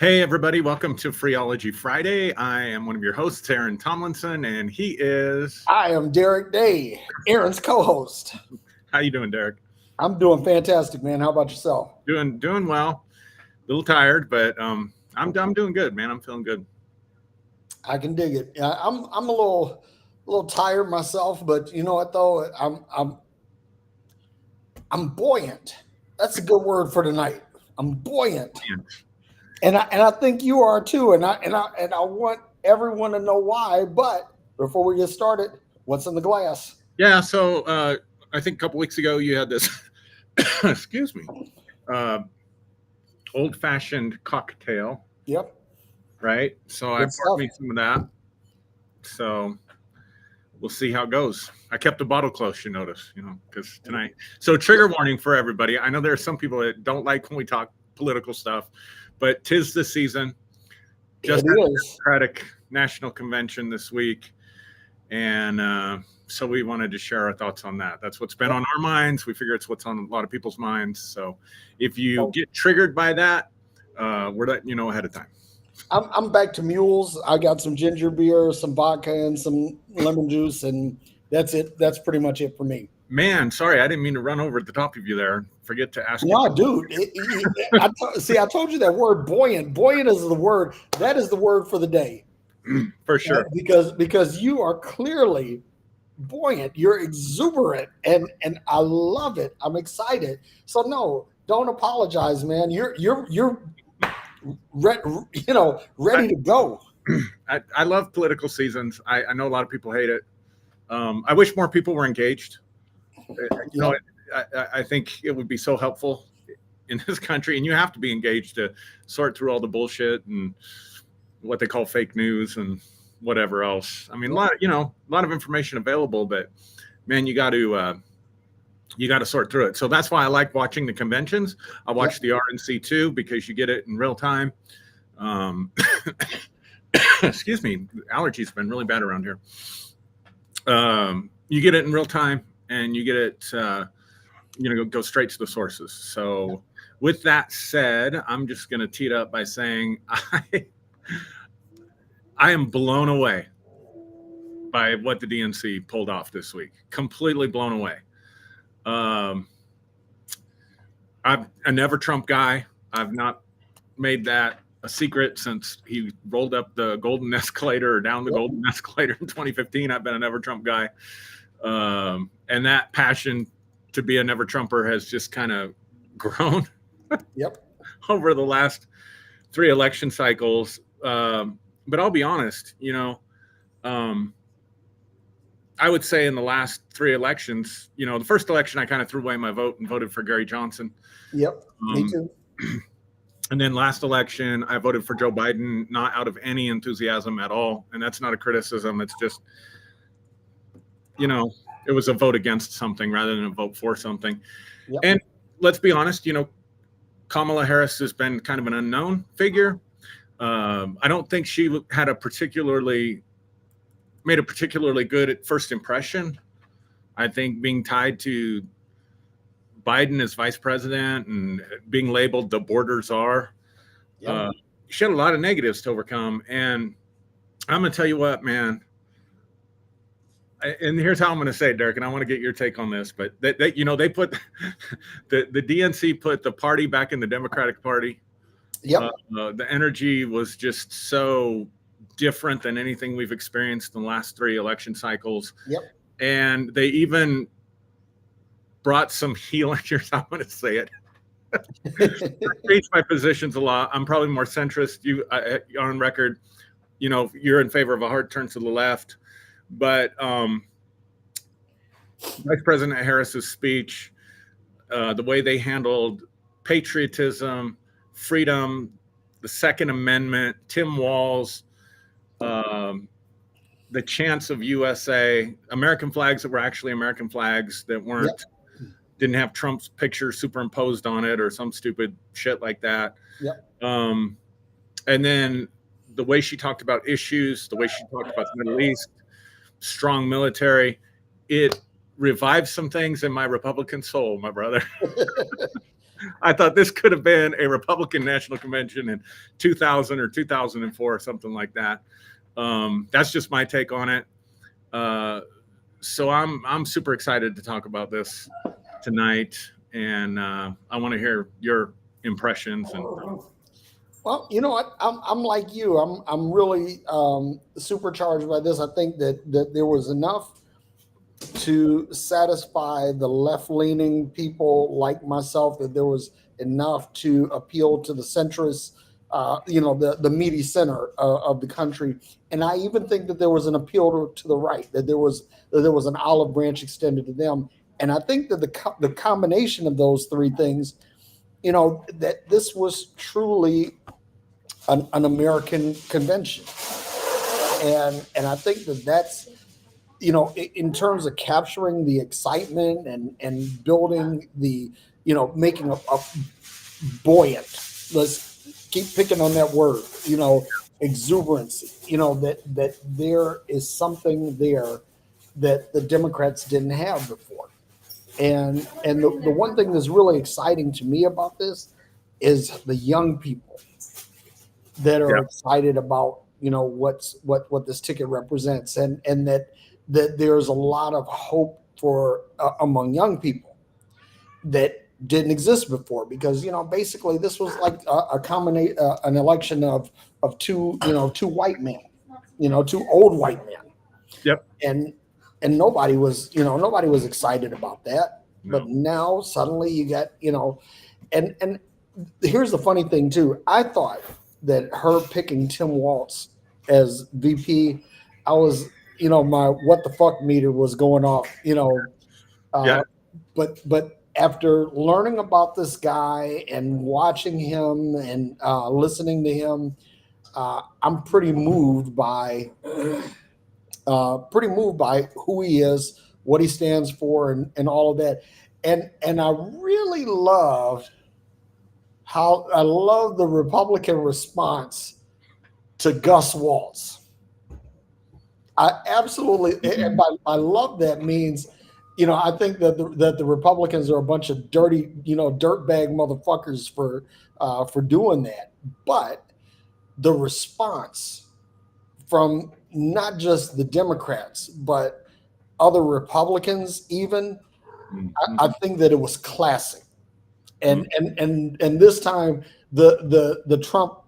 Hey, everybody. Welcome to Phreology Friday. I am one of your hosts, Aaron Tomlinson, and he is... I am Derrick Day, Aaron's co-host. How you doing, Derrick? I'm doing fantastic, man. How about yourself? Doing well. A little tired, but I'm doing good, man. I'm feeling good. I can dig it. I'm a little tired myself, but you know what though? I'm buoyant. That's a good word for tonight. I'm buoyant, and I think you are too. And I want everyone to know why. But before we get started, what's in the glass? Yeah. So I think a couple weeks ago you had this, excuse me, old-fashioned cocktail, Yep. right? So I Good poured stuff. me some of that. So we'll see how it goes. I kept the bottle close, you notice, because tonight. So trigger warning for everybody. I know there are some people that don't like when we talk political stuff, but 'tis the season. Just It had the is. Democratic National Convention this week, and so we wanted to share our thoughts on that. That's what's been on our minds. We figure it's what's on a lot of people's minds. So if you get triggered by that, we're letting you know ahead of time. I'm back to mules. I got some ginger beer, some vodka, and some lemon juice, and that's it. That's pretty much it for me. Man, sorry, I didn't mean to run over at the top of you there. Forget to ask you. No, dude. I told you that word buoyant. Buoyant is the word. That is the word for the day. For sure. Because you are clearly buoyant. You're exuberant, and I love it. I'm excited. So no, don't apologize, man. You're ready to go. I love political seasons. I know a lot of people hate it. I wish more people were engaged. I think it would be so helpful in this country, and you have to be engaged to sort through all the bullshit and what they call fake news and whatever else. I mean, a lot of information available, but man, you got to sort through it. So that's why I like watching the conventions. I watch the RNC too because you get it in real time. Excuse me, allergies have been really bad around here. You get it in real time, and you get it, go straight to the sources. So with that said, I'm just going to tee it up by saying I am blown away by what the DNC pulled off this week. Completely blown away. I'm a never Trump guy. I've not made that a secret since he rolled up the golden escalator or down the golden escalator in 2015. I've been a never Trump guy. And that passion to be a never Trumper has just kind of grown over the last 3 election cycles. But I'll be honest, I would say in the last 3 elections, the first election, I kind of threw away my vote and voted for Gary Johnson. Yep, me too. And then last election, I voted for Joe Biden, not out of any enthusiasm at all. And that's not a criticism. It's just, it was a vote against something rather than a vote for something. Yep. And let's be honest, Kamala Harris has been kind of an unknown figure. I don't think she had made a particularly good first impression. I think being tied to Biden as vice president and being labeled the border czar, she had a lot of negatives to overcome. And I'm going to tell you what, man, and here's how I'm going to say it, Derrick, and I want to get your take on this, but they put the DNC put the party back in the Democratic Party. Yep. The energy was just so different than anything we've experienced in the last 3 election cycles. Yep. And they even brought some healing. Here's how I'm going to say it. I changed my positions a lot. I'm probably more centrist. You on record, you're in favor of a hard turn to the left. But Vice President Harris's speech, the way they handled patriotism, freedom, the Second Amendment, Tim Walz, the chants of USA, American flags that were actually American flags that didn't have Trump's picture superimposed on it or some stupid shit like that. Yep. And then the way she talked about issues, the way she talked about the Middle East, strong military, it revived some things in my Republican soul, my brother. I thought this could have been a Republican National Convention in 2000 or 2004 or something like that. That's just my take on it. So I'm super excited to talk about this tonight, and I want to hear your impressions. And Well, you know what? I'm like you. I'm really supercharged by this. I think that there was enough to satisfy the left leaning people like myself, that there was enough to appeal to the centrist, the meaty center of the country. And I even think that there was an appeal to the right, that there was an olive branch extended to them. And I think that the combination of those three things, that this was truly an American convention. And I think that's, in terms of capturing the excitement and building the, making a buoyant, let's keep picking on that word, exuberancy, that there is something there that the Democrats didn't have before. And the one thing that's really exciting to me about this is the young people that are excited about, what this ticket represents, and that there's a lot of hope for among young people that didn't exist before, because basically this was like an election of two white men, two old white men. Yep. And nobody was excited about that. No. But now suddenly you got, and here's the funny thing too. I thought that her picking Tim Walz as VP, I was, my what the fuck meter was going off, but after learning about this guy and watching him and listening to him, I'm pretty moved by who he is, what he stands for, and all of that. And I really loved the Republican response to Gus Waltz. I absolutely, and I love that means, I think that the Republicans are a bunch of dirty, dirtbag motherfuckers for doing that. But the response from not just the Democrats, but other Republicans, even, I think that it was classic. And this time the Trump,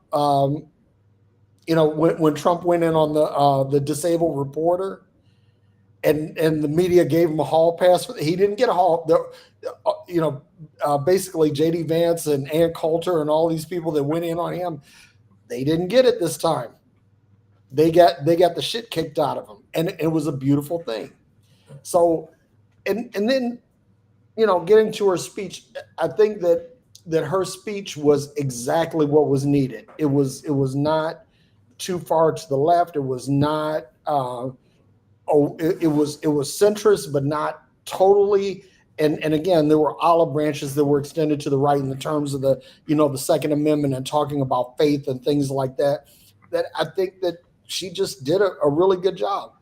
when Trump went in on the disabled reporter, and the media gave him a hall pass, he didn't get a hall. Basically J.D. Vance and Ann Coulter and all these people that went in on him, they didn't get it this time. They got the shit kicked out of them, and it was a beautiful thing. So, and then, getting to her speech, I think that her speech was exactly what was needed. It was not too far to the left. It was not. It was centrist, but not totally. And again, there were olive branches that were extended to the right in the terms of the the Second Amendment and talking about faith and things like that. That I think that she just did a really good job.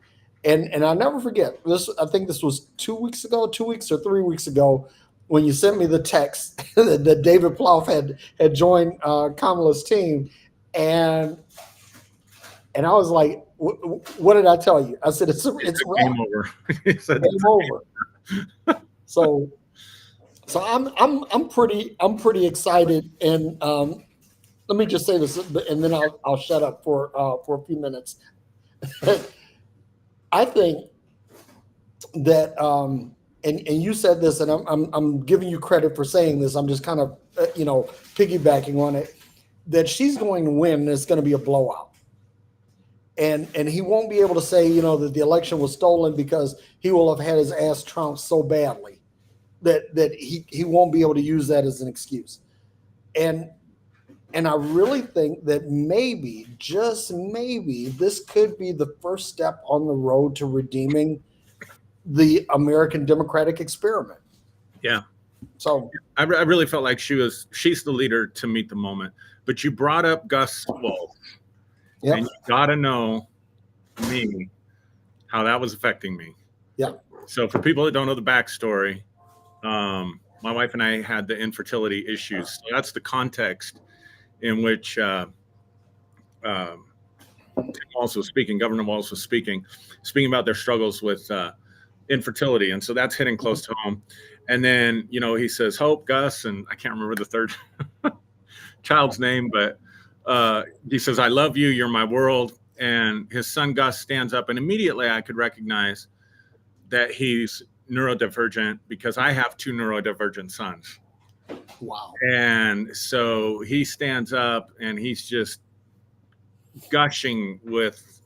And I'll never forget this. I think this was 2 weeks or 3 weeks ago, when you sent me the text that David Plouffe had joined Kamala's team, and I was like, "What did I tell you?" I said, "It's game over." He said, game over. So I'm pretty excited, and let me just say this, and then I'll shut up for a few minutes. I think that, and you said this, and I'm giving you credit for saying this. I'm just kind of piggybacking on it, that she's going to win, and it's going to be a blowout. And he won't be able to say that the election was stolen, because he will have had his ass trounced so badly that he won't be able to use that as an excuse. And I really think that maybe, just maybe, this could be the first step on the road to redeeming the American democratic experiment. Yeah. So I really felt like she's the leader to meet the moment. But you brought up Gus Waltz. Yep. And you got to know me, how that was affecting me. Yeah. So for people that don't know the backstory, my wife and I had the infertility issues. So that's the context in which Tim Walz was speaking, Governor Walz was speaking about their struggles with infertility. And so that's hitting close to home. And then, he says, Hope, Gus, and I can't remember the third child's name, but he says, I love you. You're my world. And his son, Gus, stands up. And immediately I could recognize that he's neurodivergent because I have 2 neurodivergent sons. Wow. And so he stands up and he's just gushing with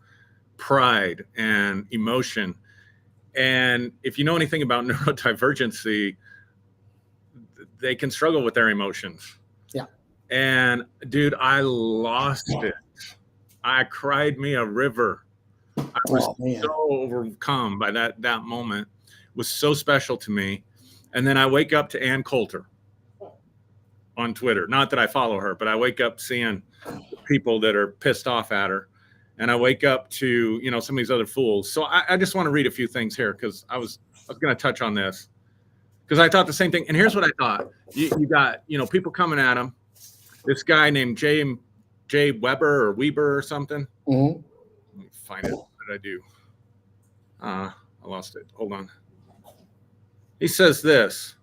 pride and emotion. And if you know anything about neurodivergency, they can struggle with their emotions. Yeah. And dude, I lost it. I cried me a river. I was so overcome by that moment. It was so special to me. And then I wake up to Ann Coulter on Twitter. Not that I follow her, but I wake up seeing people that are pissed off at her. And I wake up to, some of these other fools. So I just want to read a few things here because I was going to touch on this because I thought the same thing. And here's what I thought. You got, people coming at him. This guy named Jay Weber or something. Mm-hmm. Let me find it. What did I do? I lost it. Hold on. He says this.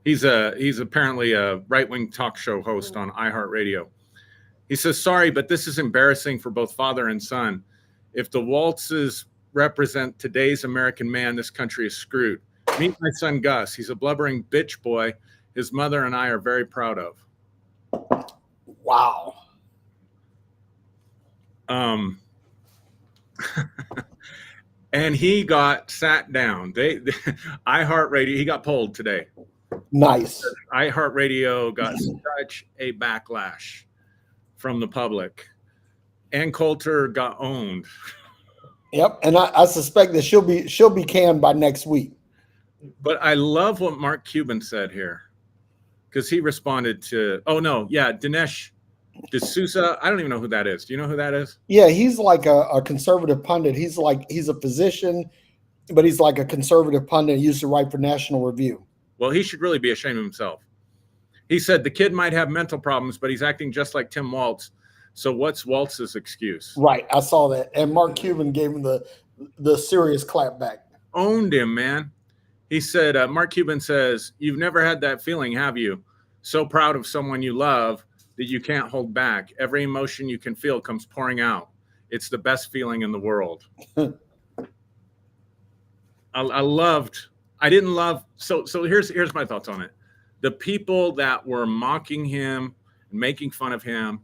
He's apparently a right-wing talk show host on iHeartRadio. He says, sorry, but this is embarrassing for both father and son. If the Waltzes represent today's American man, this country is screwed. Meet my son, Gus. He's a blubbering bitch boy his mother and I are very proud of. Wow. And he got sat down. iHeartRadio, he got pulled today. Nice. iHeartRadio got such a backlash from the public. Ann Coulter got owned. Yep, and I suspect that she'll be canned by next week. But I love what Mark Cuban said here, because he responded to Dinesh D'Souza. I don't even know who that is. Do you know who that is? Yeah, he's like a conservative pundit. He's a physician, but he's like a conservative pundit. He used to write for National Review. Well, he should really be ashamed of himself. He said the kid might have mental problems, but he's acting just like Tim Walz. So what's Walz's excuse? Right, I saw that. And Mark Cuban gave him the serious clap back. Owned him, man. He said, Mark Cuban says, you've never had that feeling, have you? So proud of someone you love that you can't hold back. Every emotion you can feel comes pouring out. It's the best feeling in the world. I didn't love. So here's my thoughts on it. The people that were mocking him and making fun of him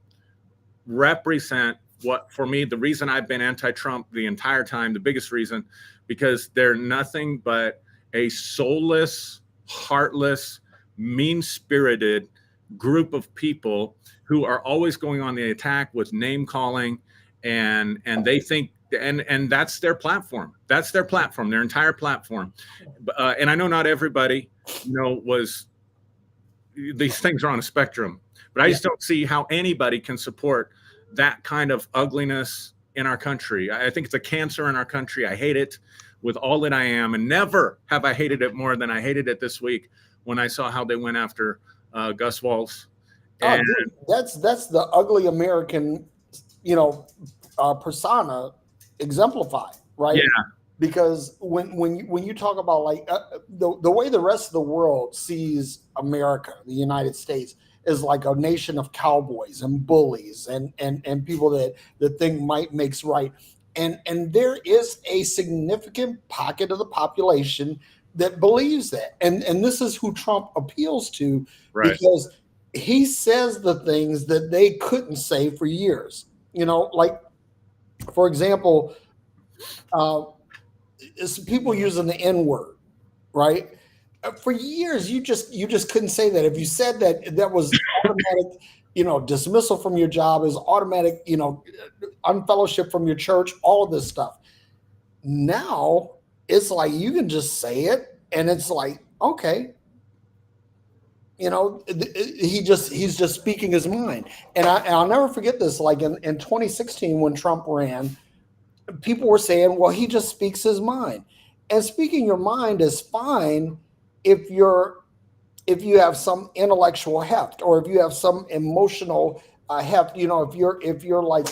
represent what, for me, the reason I've been anti-Trump the entire time, the biggest reason, because they're nothing but a soulless, heartless, mean-spirited group of people who are always going on the attack with name calling, and they think, and that's their platform. That's their platform, their entire platform. And I know not everybody, was, these things are on a spectrum, but I just don't see how anybody can support that kind of ugliness in our country. I think it's a cancer in our country. I hate it with all that I am, and never have I hated it more than I hated it this week when I saw how they went after Gus Walz. And that's the ugly American, persona exemplified, right? Yeah. Because when you talk about like the way the rest of the world sees America, the United States, is like a nation of cowboys and bullies and people that think might makes right. And there is a significant pocket of the population that believes that. And this is who Trump appeals to, right? Because he says the things that they couldn't say for years. Like, for example, it's people using the N-word, right? For years, you just couldn't say that. If you said that, that was automatic, dismissal from your job, is automatic, unfellowship from your church, all of this stuff. Now it's like you can just say it, and it's like, okay, he's just speaking his mind. And I'll never forget this. Like in 2016, when Trump ran, people were saying, well, he just speaks his mind. And speaking your mind is fine if you're if you have some intellectual heft, or if you have some emotional heft, if you're like,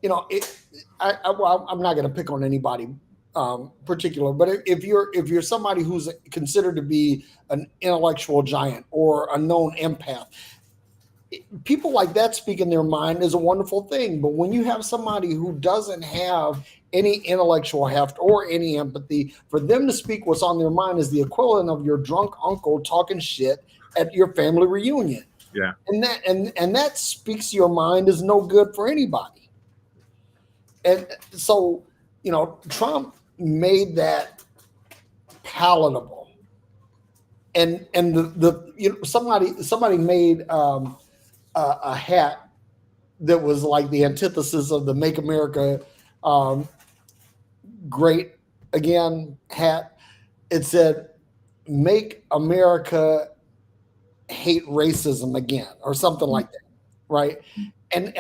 it, well, I'm not going to pick on anybody particular, but if you're somebody who's considered to be an intellectual giant or a known empath, people like that speaking their mind is a wonderful thing. But when you have somebody who doesn't have any intellectual heft or any empathy, for them to speak what's on their mind is the equivalent of your drunk uncle talking shit at your family reunion. Yeah. And that speaks your mind is no good for anybody. And so, Trump made that palatable. And somebody made a hat that was like the antithesis of the "Make America Great Again" hat. It said, "Make America Hate Racism Again," or something like that, right? And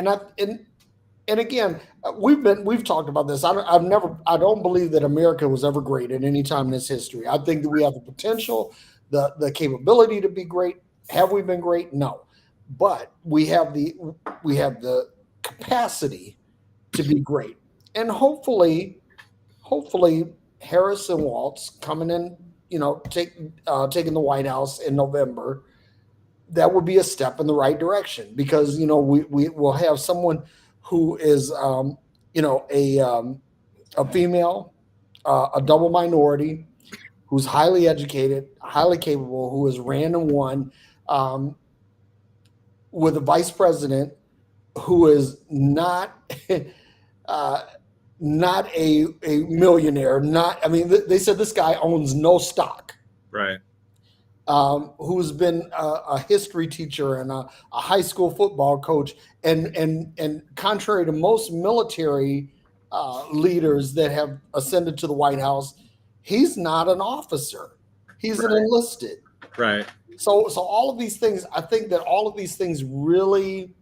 again, we've talked about this. I don't believe that America was ever great at any time in its history. I think that we have the potential, the capability to be great. Have we been great? No, but we have the capacity to be great. And hopefully Harris and Waltz coming in, taking the White House in November, that would be a step in the right direction, because we will have someone who is a female, a double minority, who's highly educated, highly capable, who has ran and won, with a vice president who is not not a millionaire. They said this guy owns no stock. Right. Who's been a history teacher and a high school football coach, and contrary to most military leaders that have ascended to the White House, he's not an officer. He's an enlisted. Right. So all of these things, I think that all of these things really,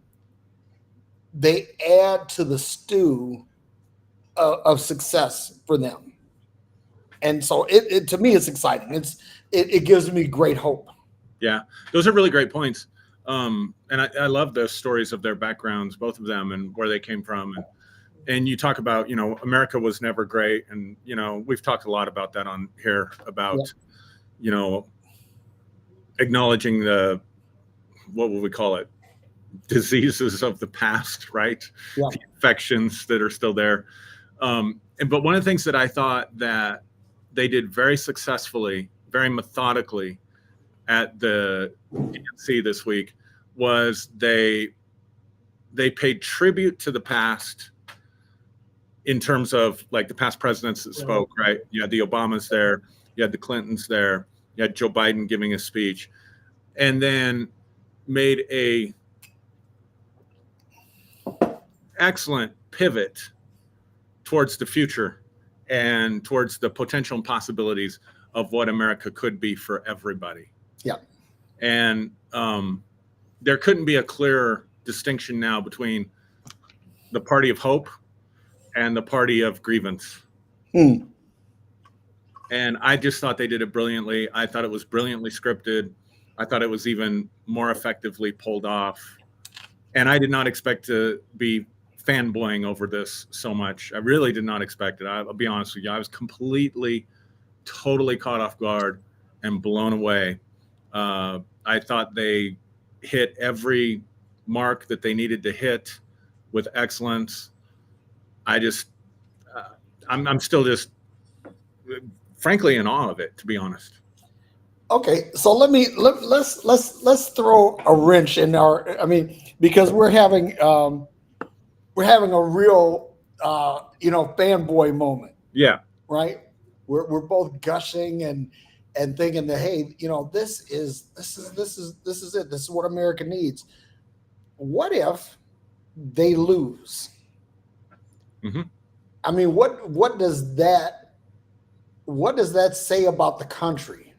they add to the stew of success for them. And so it to me, it's exciting. It gives me great hope. Yeah, those are really great points. And I love the stories of their backgrounds, both of them, and where they came from. And you talk about, America was never great. And, we've talked a lot about that on here about, acknowledging what would we call it? Diseases of the past, right? Yeah. The infections that are still there. But one of the things that I thought that they did very successfully, very methodically at the DNC this week was they paid tribute to the past in terms of like the past presidents that spoke, right? You had the Obamas there, you had the Clintons there, you had Joe Biden giving a speech, and then made a excellent pivot towards the future and towards the potential and possibilities of what America could be for everybody. Yeah. And there couldn't be a clearer distinction now between the party of hope and the party of grievance. And I just thought they did it brilliantly. I thought it was brilliantly scripted. I thought it was even more effectively pulled off. And I did not expect to be fanboying over this so much. I really did not expect it. I'll be honest with you. I was totally caught off guard and blown away. I thought they hit every mark that they needed to hit with excellence. I'm still just frankly in awe of it, to be honest. Okay, so let's throw a wrench in because we're having a real fanboy moment. Yeah. Right. We're both gushing and thinking that, hey, this is it. This is what America needs. What if they lose? Mm-hmm. I mean, what does that say about the country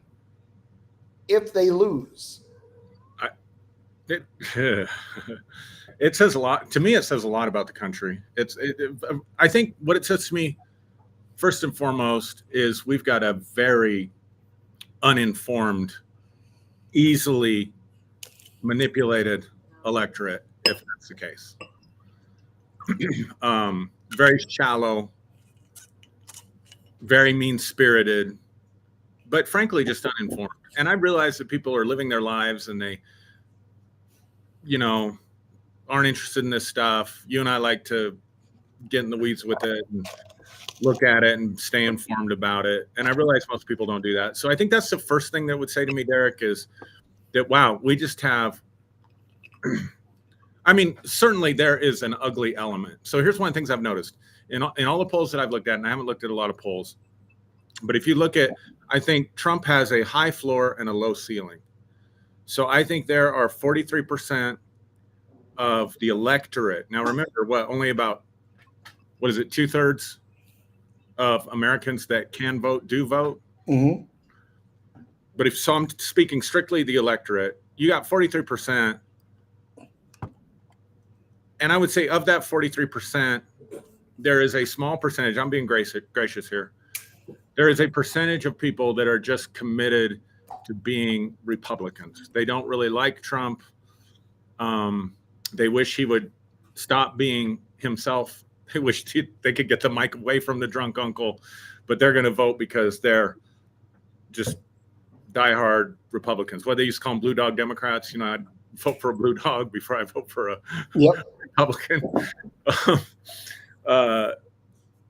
if they lose? It says a lot to me. It says a lot about the country. I think what it says to me, first and foremost, is we've got a very uninformed, easily manipulated electorate, if that's the case. Very shallow, very mean-spirited, but frankly, just uninformed. And I realize that people are living their lives and they, aren't interested in this stuff. You and I like to get in the weeds with it and look at it and stay informed about it. And I realize most people don't do that. So I think that's the first thing that would say to me, Derrick, is that, wow, we just have, I mean, certainly there is an ugly element. So here's one of the things I've noticed in all the polls that I've looked at, and I haven't looked at a lot of polls, but if you look at, I think Trump has a high floor and a low ceiling. So I think there are 43% of the electorate. Now, remember, only about, 2/3 of Americans that can vote do vote. Mm-hmm. But so I'm speaking strictly the electorate, you got 43%. And I would say of that 43%, there is a small percentage, I'm being gracious here. There is a percentage of people that are just committed to being Republicans. They don't really like Trump. They wish he would stop being himself. They wish they could get the mic away from the drunk uncle, but they're going to vote because they're just diehard Republicans. What they used to call them blue dog Democrats. I'd vote for a blue dog before I vote for a Republican.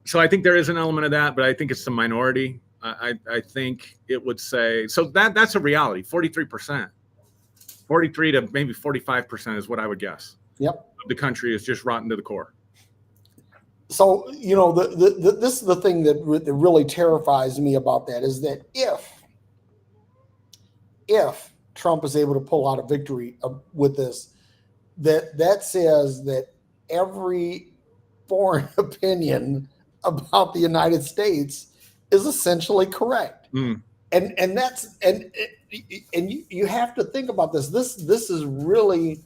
So I think there is an element of that, but I think it's the minority. I think it would say, so that's a reality. 43%, 43 to maybe 45% is what I would guess. Yep. The country is just rotten to the core. So, this is the thing that really terrifies me about that, is that if Trump is able to pull out a victory with this, that says that every foreign opinion about the United States is essentially correct. And you have to think about this. This is really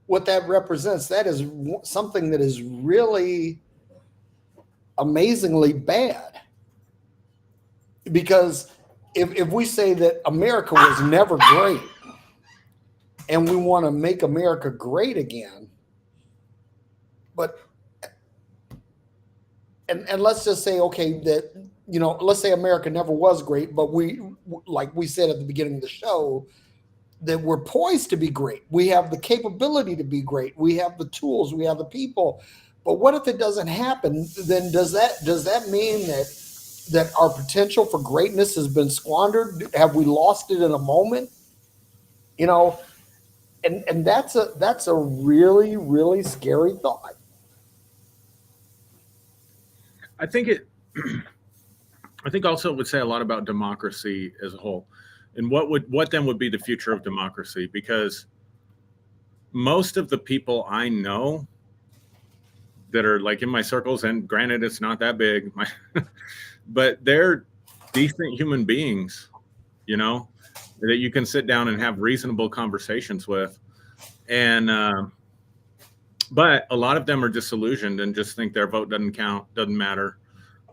what that represents. That is something that is really amazingly bad, because if we say that America was never great and we want to make America great again, but and let's just say, okay, that let's say America never was great, but we, like we said at the beginning of the show, that we're poised to be great. We have the capability to be great. We have the tools, we have the people. But what if it doesn't happen? Then does that mean that our potential for greatness has been squandered? Have we lost it in a moment? And that's a really, really scary thought. I think also it would say a lot about democracy as a whole, and what then would be the future of democracy, because most of the people I know that are like in my circles, and granted it's not that big, but they're decent human beings, that you can sit down and have reasonable conversations with. And but a lot of them are disillusioned and just think their vote doesn't count, doesn't matter.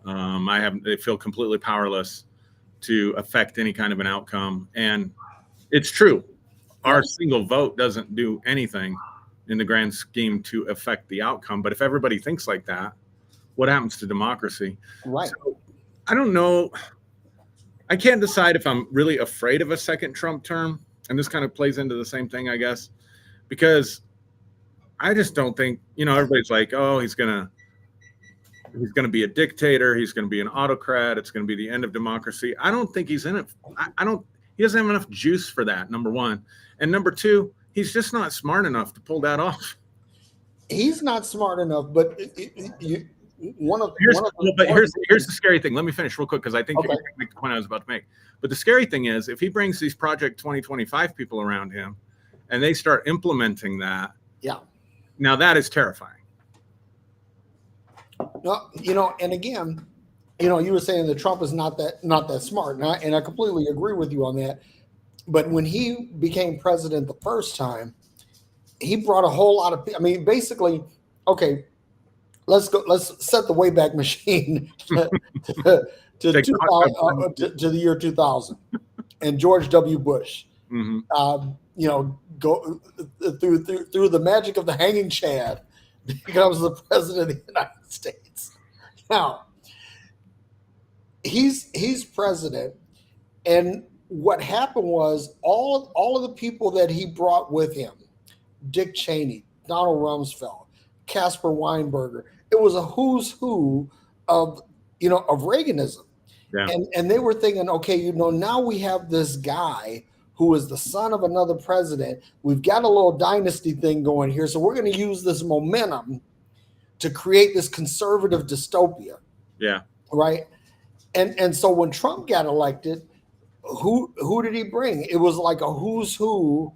They feel completely powerless to affect any kind of an outcome. And it's true. Our single vote doesn't do anything in the grand scheme to affect the outcome. But if everybody thinks like that, what happens to democracy? Right. So, I don't know. I can't decide if I'm really afraid of a second Trump term. And this kind of plays into the same thing, I guess, because I just don't think, everybody's like, oh, he's going to be a dictator. He's going to be an autocrat. It's going to be the end of democracy. I don't think he's in it. He doesn't have enough juice for that, number one. And number two, he's just not smart enough to pull that off. He's not smart enough, but here's the scary thing. Let me finish real quick, because I think you can make the point I was about to make. But the scary thing is, if he brings these Project 2025 people around him and they start implementing that, now that is terrifying. No, and again, you were saying that Trump is not that smart, and I completely agree with you on that. But when he became president the first time, he brought a whole lot of. I mean, basically, okay, let's set the Wayback Machine to the year 2000. and George W. Bush. Mm-hmm. Go through the magic of the hanging Chad, becomes the president of the United States. Now he's president, and what happened was all of the people that he brought with him, Dick Cheney, Donald Rumsfeld, Caspar Weinberger. It was a who's who of of Reaganism. Yeah. And they were thinking, okay, now we have this guy who is the son of another president. We've got a little dynasty thing going here. So we're going to use this momentum to create this conservative dystopia. Yeah. Right. And so when Trump got elected, who did he bring? It was like a who's who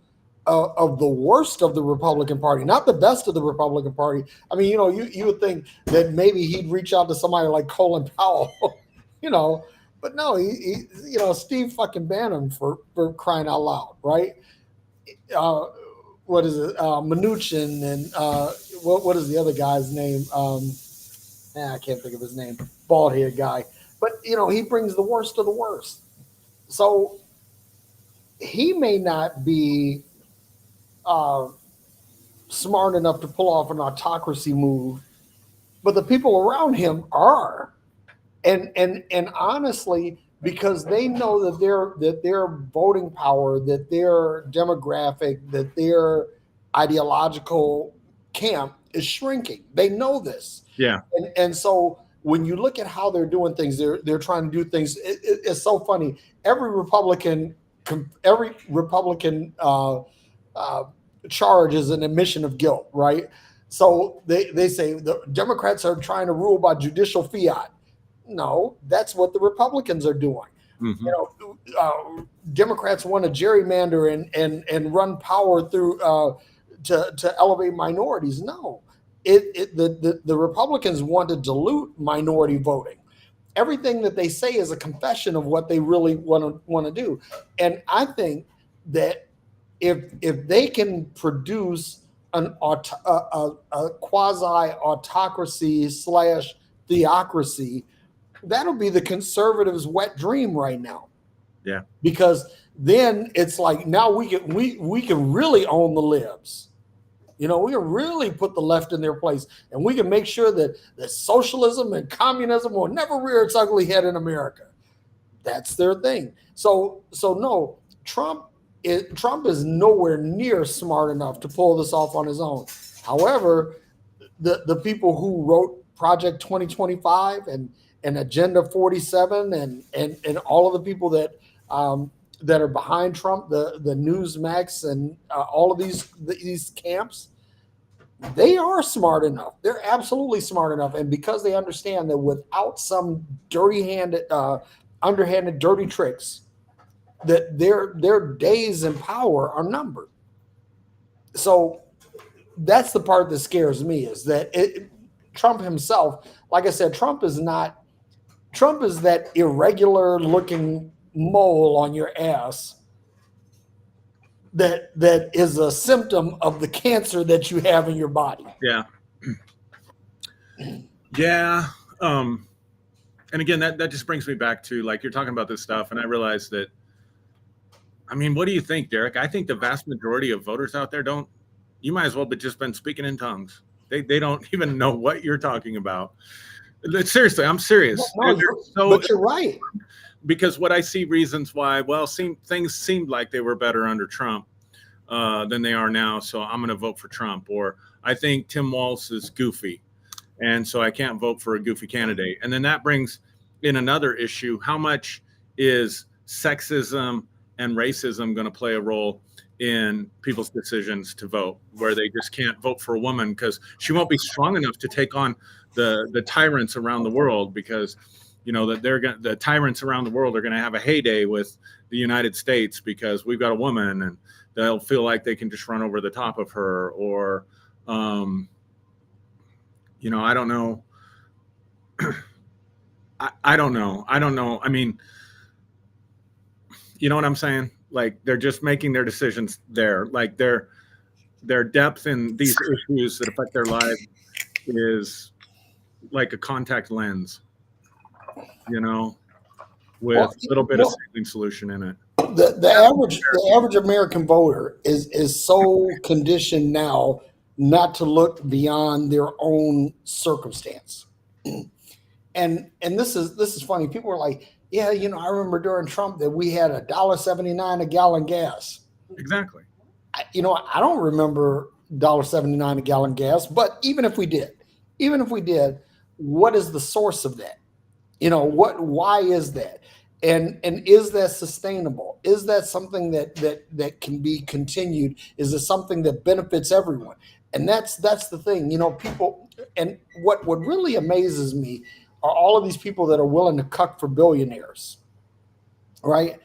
of the worst of the Republican Party, not the best of the Republican Party. I mean, you would think that maybe he'd reach out to somebody like Colin Powell, but no, he Steve fucking Bannon for crying out loud, right? What is it? Mnuchin and what is the other guy's name? I can't think of his name. Bald head guy, but he brings the worst of the worst. So he may not be smart enough to pull off an autocracy move, but the people around him are, and honestly, because they know that their voting power, that their demographic, that their ideological camp is shrinking. They know this. Yeah. And so when you look at how they're doing things, they're trying to do things. It's so funny. Every Republican charge is an admission of guilt, right? So they say the Democrats are trying to rule by judicial fiat. No, that's what the Republicans are doing. Mm-hmm. Democrats want to gerrymander and run power through to elevate minorities. No, the Republicans want to dilute minority voting. Everything that they say is a confession of what they really want to do. And I think that if they can produce a quasi autocracy / theocracy, that'll be the conservatives' wet dream right now. Yeah. Because then it's like now we can really own the libs. We can really put the left in their place, and we can make sure that socialism and communism will never rear its ugly head in America. That's their thing. So no, Trump is nowhere near smart enough to pull this off on his own. However, the people who wrote Project 2025 and Agenda 47 and all of the people that are behind Trump, the Newsmax and all of these camps, they are smart enough. They're absolutely smart enough. And because they understand that without some dirty-handed, underhanded, dirty tricks, that their days in power are numbered. So that's the part that scares me, is that Trump himself, like I said, Trump is that irregular looking mole on your ass that is a symptom of the cancer that you have in your body. Yeah. Yeah. And again, that just brings me back to, like, you're talking about this stuff, and I realize that, I mean, what do you think, Derrick? I think the vast majority of voters out there you might as well have just been speaking in tongues. They don't even know what you're talking about. Seriously, I'm serious. No, but you're right. Because what I see reasons why, things seemed like they were better under Trump than they are now, so I'm going to vote for Trump. Or I think Tim Walz is goofy, and so I can't vote for a goofy candidate. And then that brings in another issue. How much is sexism and racism going to play a role in people's decisions to vote, where they just can't vote for a woman because she won't be strong enough to take on the tyrants around the world, because that the tyrants around the world are going to have a heyday with the United States because we've got a woman, and they'll feel like they can just run over the top of her. Or I don't know. I don't know. I mean, you know what I'm saying? Like, they're just making their decisions there. Like, their depth in these issues that affect their lives is like a contact lens, with a little bit of saline solution in it. The average American voter is so conditioned now not to look beyond their own circumstance. And this is funny. People are like, yeah, I remember during Trump that we had $1.79 a gallon gas. Exactly. I don't remember $1.79 a gallon gas, but even if we did, what is the source of that? Why is that? And is that sustainable? Is that something that can be continued? Is it something that benefits everyone? And that's the thing, people. And what really amazes me are all of these people that are willing to cuck for billionaires, right?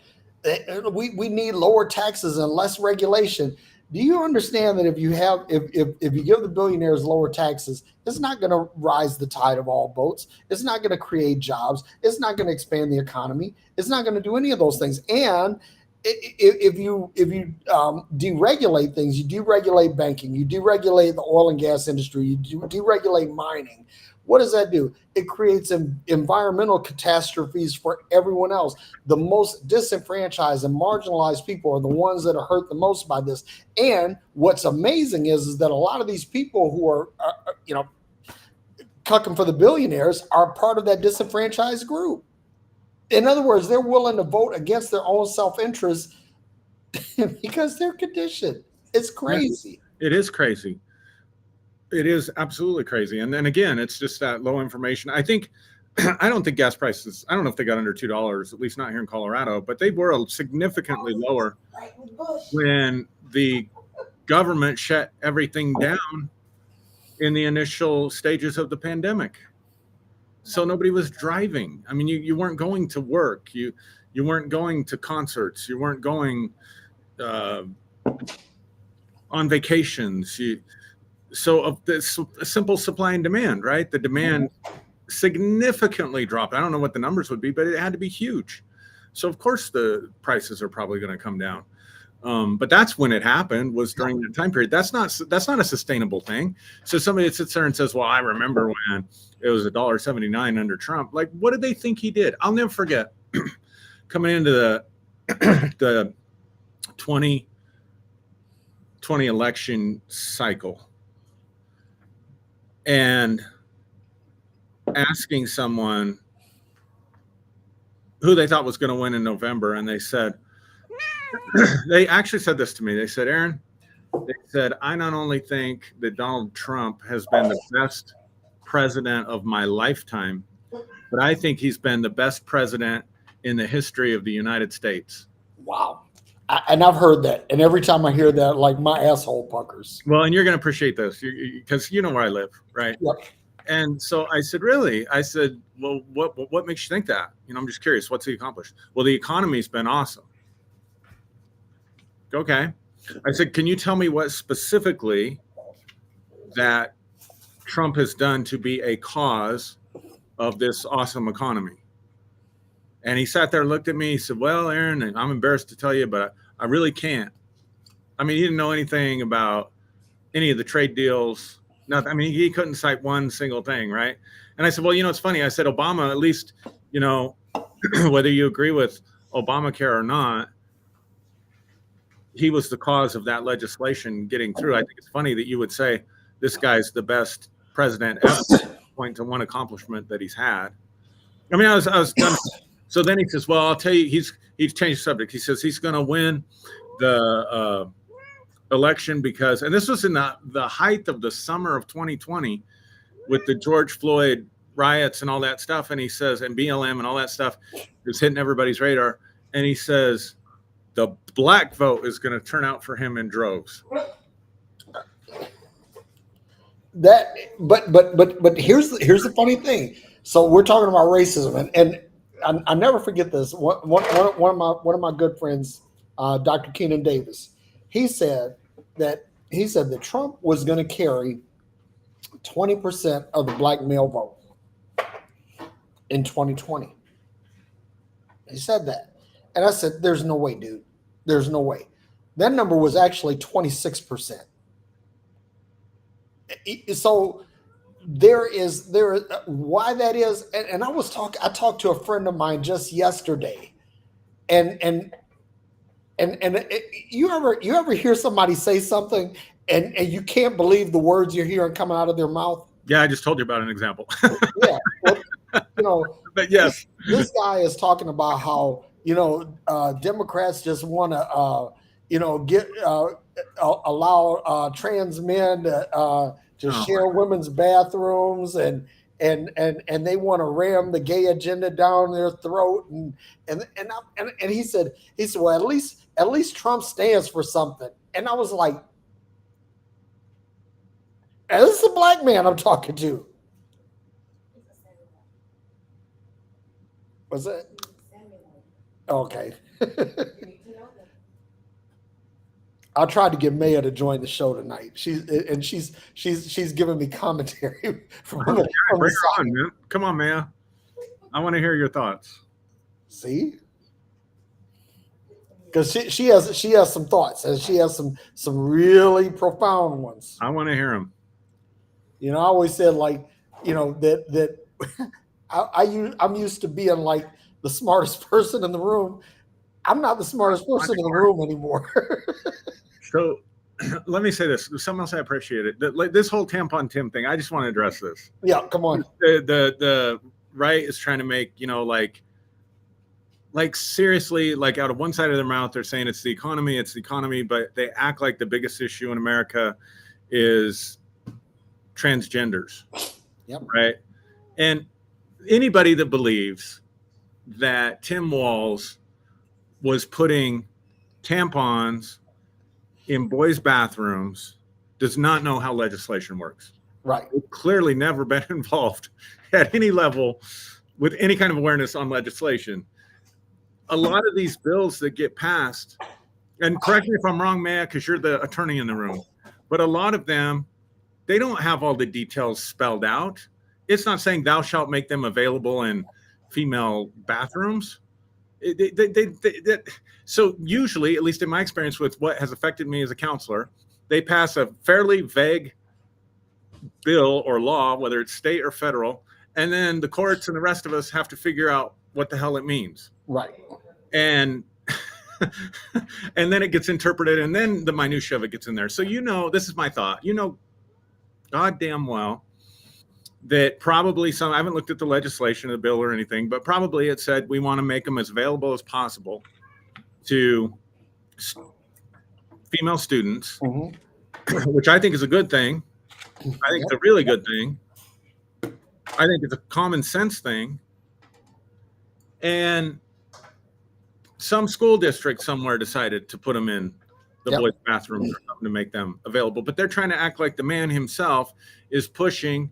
We need lower taxes and less regulation. Do you understand that if you give the billionaires lower taxes, it's not going to rise the tide of all boats. It's not going to create jobs. It's not going to expand the economy. It's not going to do any of those things. And if you deregulate things, you deregulate banking, you deregulate the oil and gas industry, you deregulate mining. What does that do? It creates environmental catastrophes for everyone else. The most disenfranchised and marginalized people are the ones that are hurt the most by this. And what's amazing is that a lot of these people who are cucking for the billionaires are part of that disenfranchised group. In other words, they're willing to vote against their own self-interest because they're conditioned. It's crazy. It is crazy. It is absolutely crazy. And then again, it's just that low information. I don't think gas prices, I don't know if they got under $2, at least not here in Colorado, but they were significantly lower when the government shut everything down in the initial stages of the pandemic. So nobody was driving. I mean, you weren't going to work. You weren't going to concerts. You weren't going on vacations. So of this simple supply and demand, right? The demand significantly dropped. I don't know what the numbers would be, but it had to be huge. So of course the prices are probably going to come down. But that's when it happened, was during the time period. That's not a sustainable thing. So somebody sits there and says, well, I remember when it was $1.79 under Trump. Like, what did they think he did? I'll never forget coming into the 2020 election cycle and asking someone who they thought was going to win in November. And they said, they actually said this to me. They said, Aaron, they said, I not only think that Donald Trump has been the best president of my lifetime, but I think he's been the best president in the history of the United States. Wow. And I've heard that. And every time I hear that, like, my asshole puckers. Well, and you're going to appreciate this because you know where I live, right? Yep. And so I said, really? I said, well, what makes you think that? I'm just curious. What's he accomplished? Well, the economy's been awesome. Okay. I said, can you tell me what specifically that Trump has done to be a cause of this awesome economy? And he sat there and looked at me. He said, well, Aaron, and I'm embarrassed to tell you, but I really can't. I mean, he didn't know anything about any of the trade deals. Nothing. I mean, he couldn't cite one single thing, right? And I said, well, it's funny. I said, Obama, at least, whether you agree with Obamacare or not, he was the cause of that legislation getting through. I think it's funny that you would say this guy's the best president ever, point to one accomplishment that he's had. I mean, I was done. So then he says, well, I'll tell you, he's changed the subject. He says he's going to win the election because, and this was in the height of the summer of 2020 with the George Floyd riots and all that stuff. And he says, and BLM and all that stuff is hitting everybody's radar. And he says, the black vote is going to turn out for him in droves. But here's the funny thing. So we're talking about racism, and I never forget this. One of my good friends, Dr. Keenan Davis, he said that Trump was going to carry 20% of the black male vote in 2020. He said that. And I said, there's no way, dude. There's no way. That number was actually 26%. So there is why that is. And I talked to a friend of mine just yesterday. And You ever hear somebody say something and you can't believe the words you're hearing coming out of their mouth? Yeah, I just told you about an example. Yeah. Well, you know, But yes, this guy is talking about how Democrats just want to get allow trans men to oh, share women's bathrooms and they want to ram the gay agenda down their throat and he said well at least Trump stands for something, and I was like, this is a black man I'm talking to. Was it okay? I tried to get Maya to join the show tonight. She's giving me commentary from bring the her side. on, man. Come on, Maya. I want to hear your thoughts. See, because she has some thoughts, and she has some really profound ones. I want to hear them. I always said that I'm used to being like the smartest person in the room. I'm not the smartest person in the room anymore. So let me say this. Something else I appreciate it. This whole tampon Tim thing, I just want to address this. Yeah, come on. The right is trying to make, like seriously, like out of one side of their mouth, they're saying it's the economy, but they act like the biggest issue in America is transgenders. Yep. Right. And anybody that believes that Tim Walz was putting tampons in boys' bathrooms does not know how legislation works. Right. They've clearly never been involved at any level with any kind of awareness on legislation. A lot of these bills that get passed, and correct me if I'm wrong, Maya, because you're the attorney in the room, but a lot of them, they don't have all the details spelled out. It's not saying thou shalt make them available in female bathrooms. So usually, at least in my experience with what has affected me as a counselor, they pass a fairly vague bill or law, whether it's state or federal, and then the courts and the rest of us have to figure out what the hell it means. Right. And and then it gets interpreted, and then the minutia of it gets in there. So this is my thought. Goddamn well that probably I haven't looked at the legislation of the bill or anything, but probably it said we want to make them as available as possible to female students, which I think is a good thing. I think it's a really good thing. I think it's a common sense thing. And some school district somewhere decided to put them in the boys' bathrooms or something to make them available. But they're trying to act like the man himself is pushing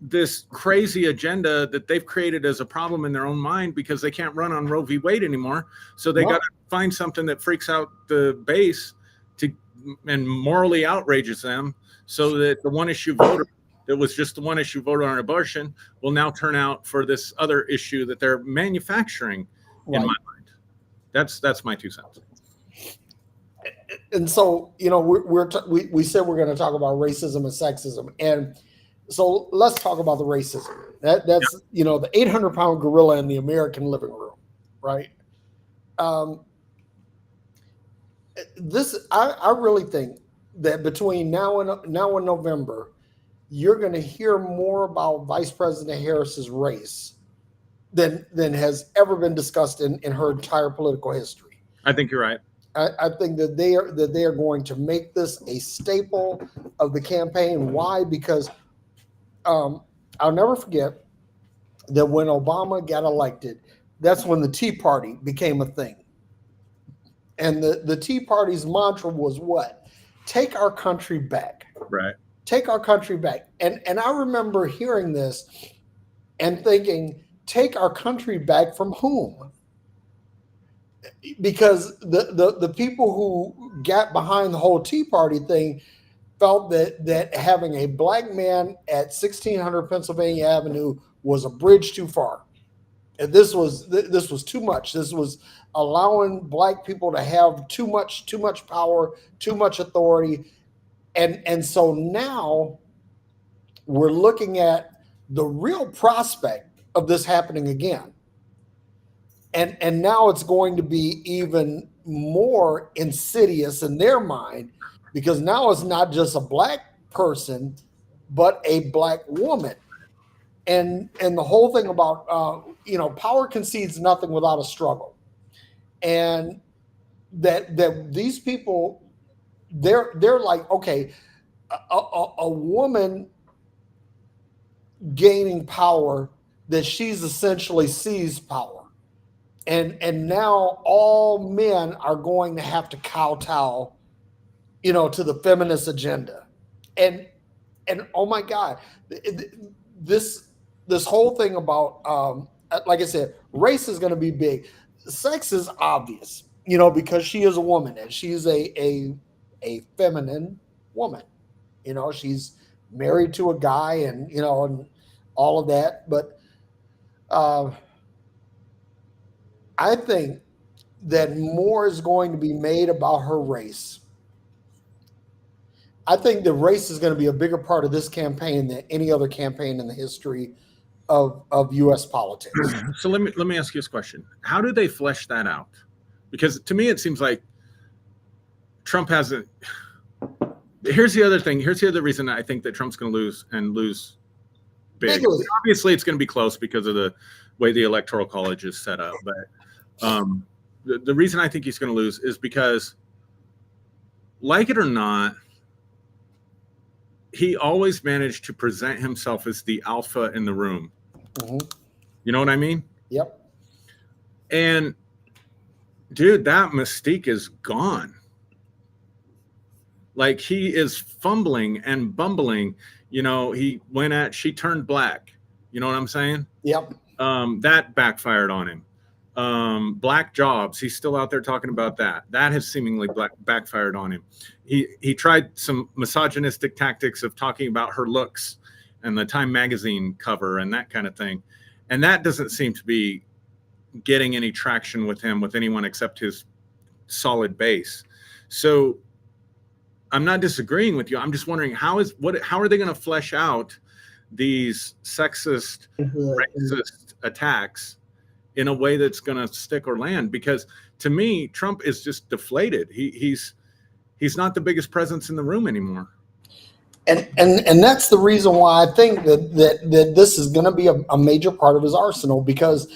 this crazy agenda that they've created as a problem in their own mind because they can't run on Roe v. Wade anymore. So they got to find something that freaks out the base and morally outrages them so that the one issue voter that was just the one issue voter on abortion will now turn out for this other issue that they're manufacturing in my mind. That's my 2 cents. And so, we said we're going to talk about racism and sexism. And so let's talk about the racism. That's the 800-pound gorilla in the American living room, right? I really think that between now and November, you're going to hear more about Vice President Harris's race than has ever been discussed in her entire political history. I think you're right. I think that they are going to make this a staple of the campaign. Why? Because I'll never forget that when Obama got elected, that's when the Tea Party became a thing. And the Tea Party's mantra was what? Take our country back. Right. Take our country back. And I remember hearing this and thinking, take our country back from whom? Because the people who got behind the whole Tea Party thing felt that having a black man at 1600 Pennsylvania Avenue was a bridge too far. And this was too much. This was allowing black people to have too much power, too much authority. And so now we're looking at the real prospect of this happening again. And now it's going to be even more insidious in their mind, because now it's not just a black person, but a black woman. And the whole thing about power concedes nothing without a struggle, and that these people, they're like, okay, a woman gaining power, that she's essentially seized power, and now all men are going to have to kowtow, to the feminist agenda. And oh my God, this this whole thing about, like I said, race is going to be big. Sex is obvious, because she is a woman, and she's a feminine woman. She's married to a guy, and all of that. But uh, I think that more is going to be made about her race. I think the race is going to be a bigger part of this campaign than any other campaign in the history of U.S. politics. So let me ask you this question: how do they flesh that out? Because to me, it seems like Trump hasn't. Here's the other thing. Here's the other reason I think that Trump's going to lose big. Bigly. Obviously, it's going to be close because of the way the Electoral College is set up. But the reason I think he's going to lose is because, like it or not, he always managed to present himself as the alpha in the room. Mm-hmm. You know what I mean? Yep. And dude, that mystique is gone. Like, he is fumbling and bumbling. He went at, she turned black. You know what I'm saying? Yep. That backfired on him. Black jobs, he's still out there talking about that. That has seemingly backfired on him. He tried some misogynistic tactics of talking about her looks and the Time magazine cover and that kind of thing. And that doesn't seem to be getting any traction with him, with anyone except his solid base. So I'm not disagreeing with you. I'm just wondering how are they going to flesh out these sexist, racist attacks in a way that's going to stick or land? Because to me, Trump is just deflated. He's not the biggest presence in the room anymore. And that's the reason why I think that this is going to be a major part of his arsenal, because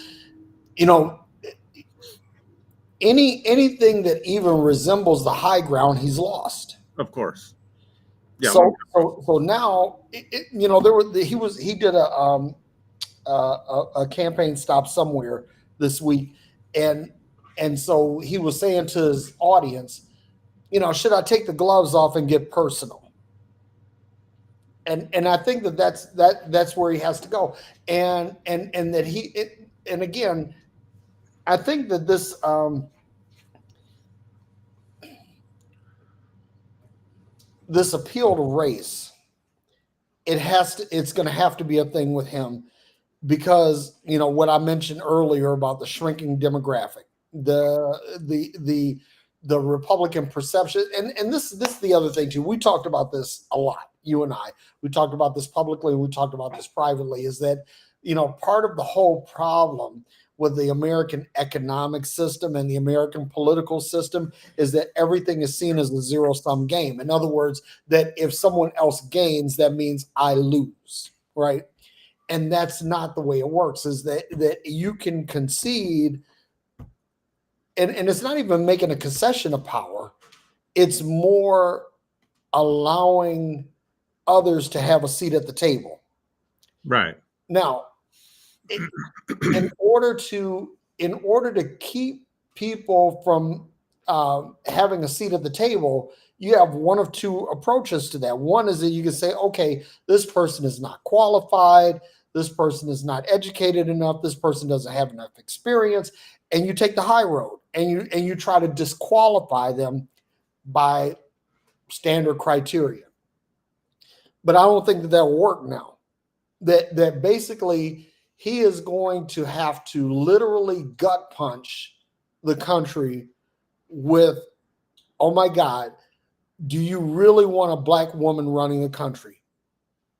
anything that even resembles the high ground, he's lost. Of course. Yeah. So now, he did a campaign stop somewhere this week, and so he was saying to his audience, should I take the gloves off and get personal? And I think that's where he has to go, and that and again, I think that this. This appeal to race, it's going to have to be a thing with him, because what I mentioned earlier about the shrinking demographic, the Republican perception, and this is the other thing too. We talked about this a lot, you and I. We talked about this publicly, and we talked about this privately. Is that part of the whole problem with the American economic system and the American political system is that everything is seen as a zero-sum game. In other words, that if someone else gains, that means I lose, right? And that's not the way it works. Is that you can concede, and it's not even making a concession of power. It's more allowing others to have a seat at the table. Right. Now, in order to keep people from having a seat at the table, you have one of two approaches to that. One is that you can say, okay, this person is not qualified, this person is not educated enough, this person doesn't have enough experience, and you take the high road, and you try to disqualify them by standard criteria. But I don't think that will work now. That basically he is going to have to literally gut punch the country with, oh my God, do you really want a black woman running the country?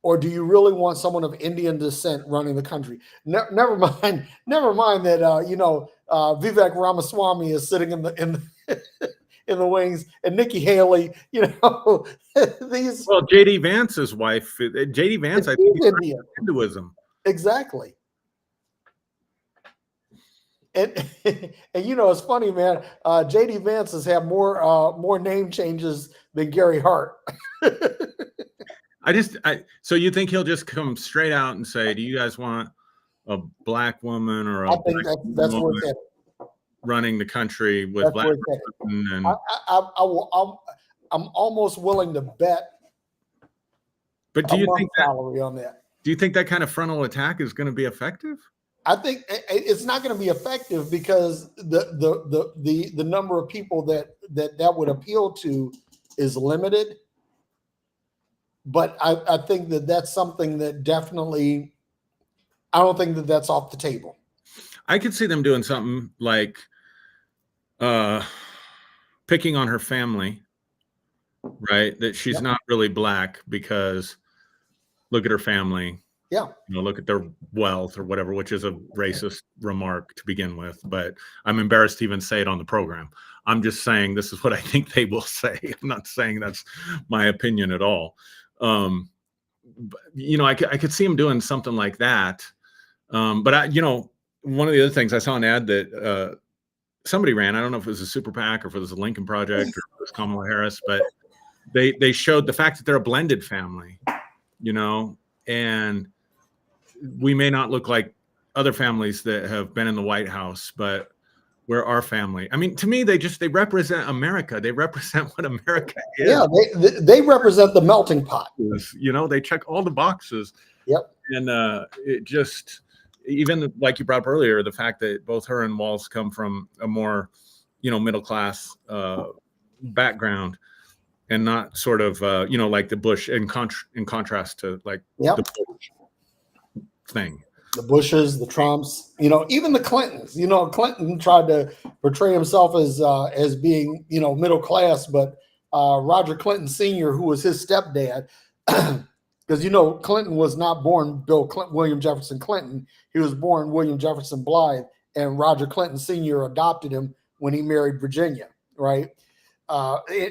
Or do you really want someone of Indian descent running the country? Never mind that, Vivek Ramaswamy is sitting in the in the wings, and Nikki Haley. You know, these. Well, JD Vance's wife, JD Vance, I think he's Indian. Hinduism. Exactly. And and you know, it's funny, man. JD Vance has had more name changes than Gary Hart. So you think he'll just come straight out and say, "Do you guys want a black woman or a I think black that's where woman it's headed. running the country with That's black where it's headed. women?" And I'm almost willing to bet but do a you month think that salary on that. do you think that kind of frontal attack is going to be effective? I think it's not going to be effective because the number of people that would appeal to is limited. But I think that's something that definitely, I don't think that's off the table. I could see them doing something like picking on her family, right? That she's not really black because look at her family. Yeah. You know, look at their wealth or whatever, which is a racist remark to begin with. But I'm embarrassed to even say it on the program. I'm just saying this is what I think they will say. I'm not saying that's my opinion at all. You know, I could see him doing something like that. But you know, one of the other things I saw an ad that somebody ran. I don't know if it was a super PAC or if it was a Lincoln Project or if it was Kamala Harris, but they showed the fact that they're a blended family. You know, and we may not look like other families that have been in the White House, but we're our family. I mean, to me, they represent America. They represent what America is. Yeah, they represent the melting pot. You know, they check all the boxes. Yep. And it just, even like you brought up earlier, the fact that both her and Walz come from a more, you know, middle class background, and not sort of you know, like the Bush in contrast to like the Bush thing. The Bushes, the Trumps, you know, even the Clintons. You know, Clinton tried to portray himself as being, you know, middle class, but Roger Clinton Sr., who was his stepdad, because you know Clinton was not born William Jefferson Clinton. He was born William Jefferson Blythe, and Roger Clinton Sr. adopted him when he married Virginia. Right.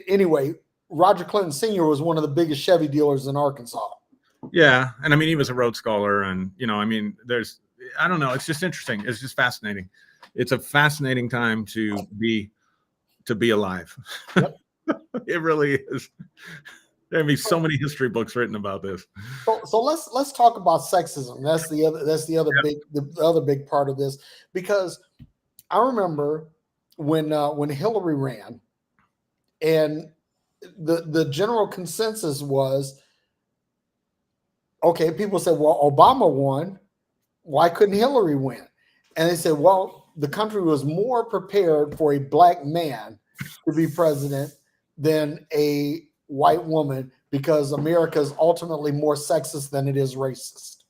Anyway, Roger Clinton Sr. was one of the biggest Chevy dealers in Arkansas. Yeah, and I mean, he was a Rhodes Scholar, and you know, I mean, I don't know, it's just interesting. It's just fascinating. It's a fascinating time to be alive. Yep. It really is. There'll be so many history books written about this. So let's talk about sexism. That's the other big part of this, because I remember when Hillary ran, and the general consensus was, okay, people said, well, Obama won. Why couldn't Hillary win? And they said, well, the country was more prepared for a black man to be president than a white woman, because America is ultimately more sexist than it is racist.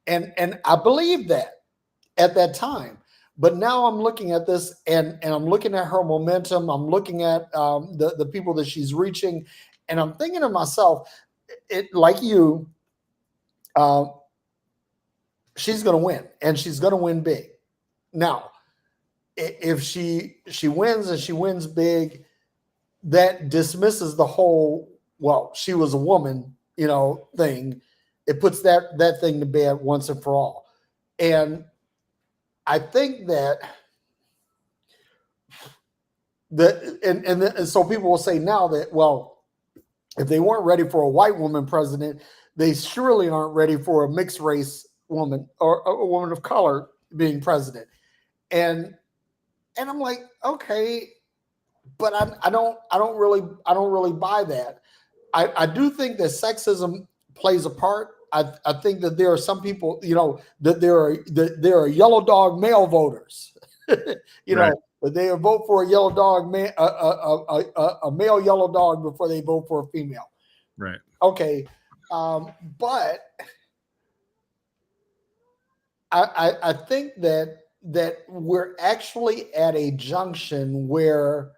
And I believe that at that time. But now I'm looking at this, and I'm looking at her momentum. I'm looking at the people that she's reaching, and I'm thinking to myself, like you, she's going to win, and she's going to win big. Now, if she wins and she wins big, that dismisses the whole, well, she was a woman, you know, thing. It puts that thing to bed once and for all. And I think that and so people will say now that, well, if they weren't ready for a white woman president, they surely aren't ready for a mixed race woman or a woman of color being president. And I'm like, okay, but I don't really buy that. I do think that sexism plays a part. I think that there are some people, you know, that there are yellow dog male voters, you know, that they vote for a yellow dog, a male yellow dog before they vote for a female. Right. Okay. But I think that we're actually at a junction where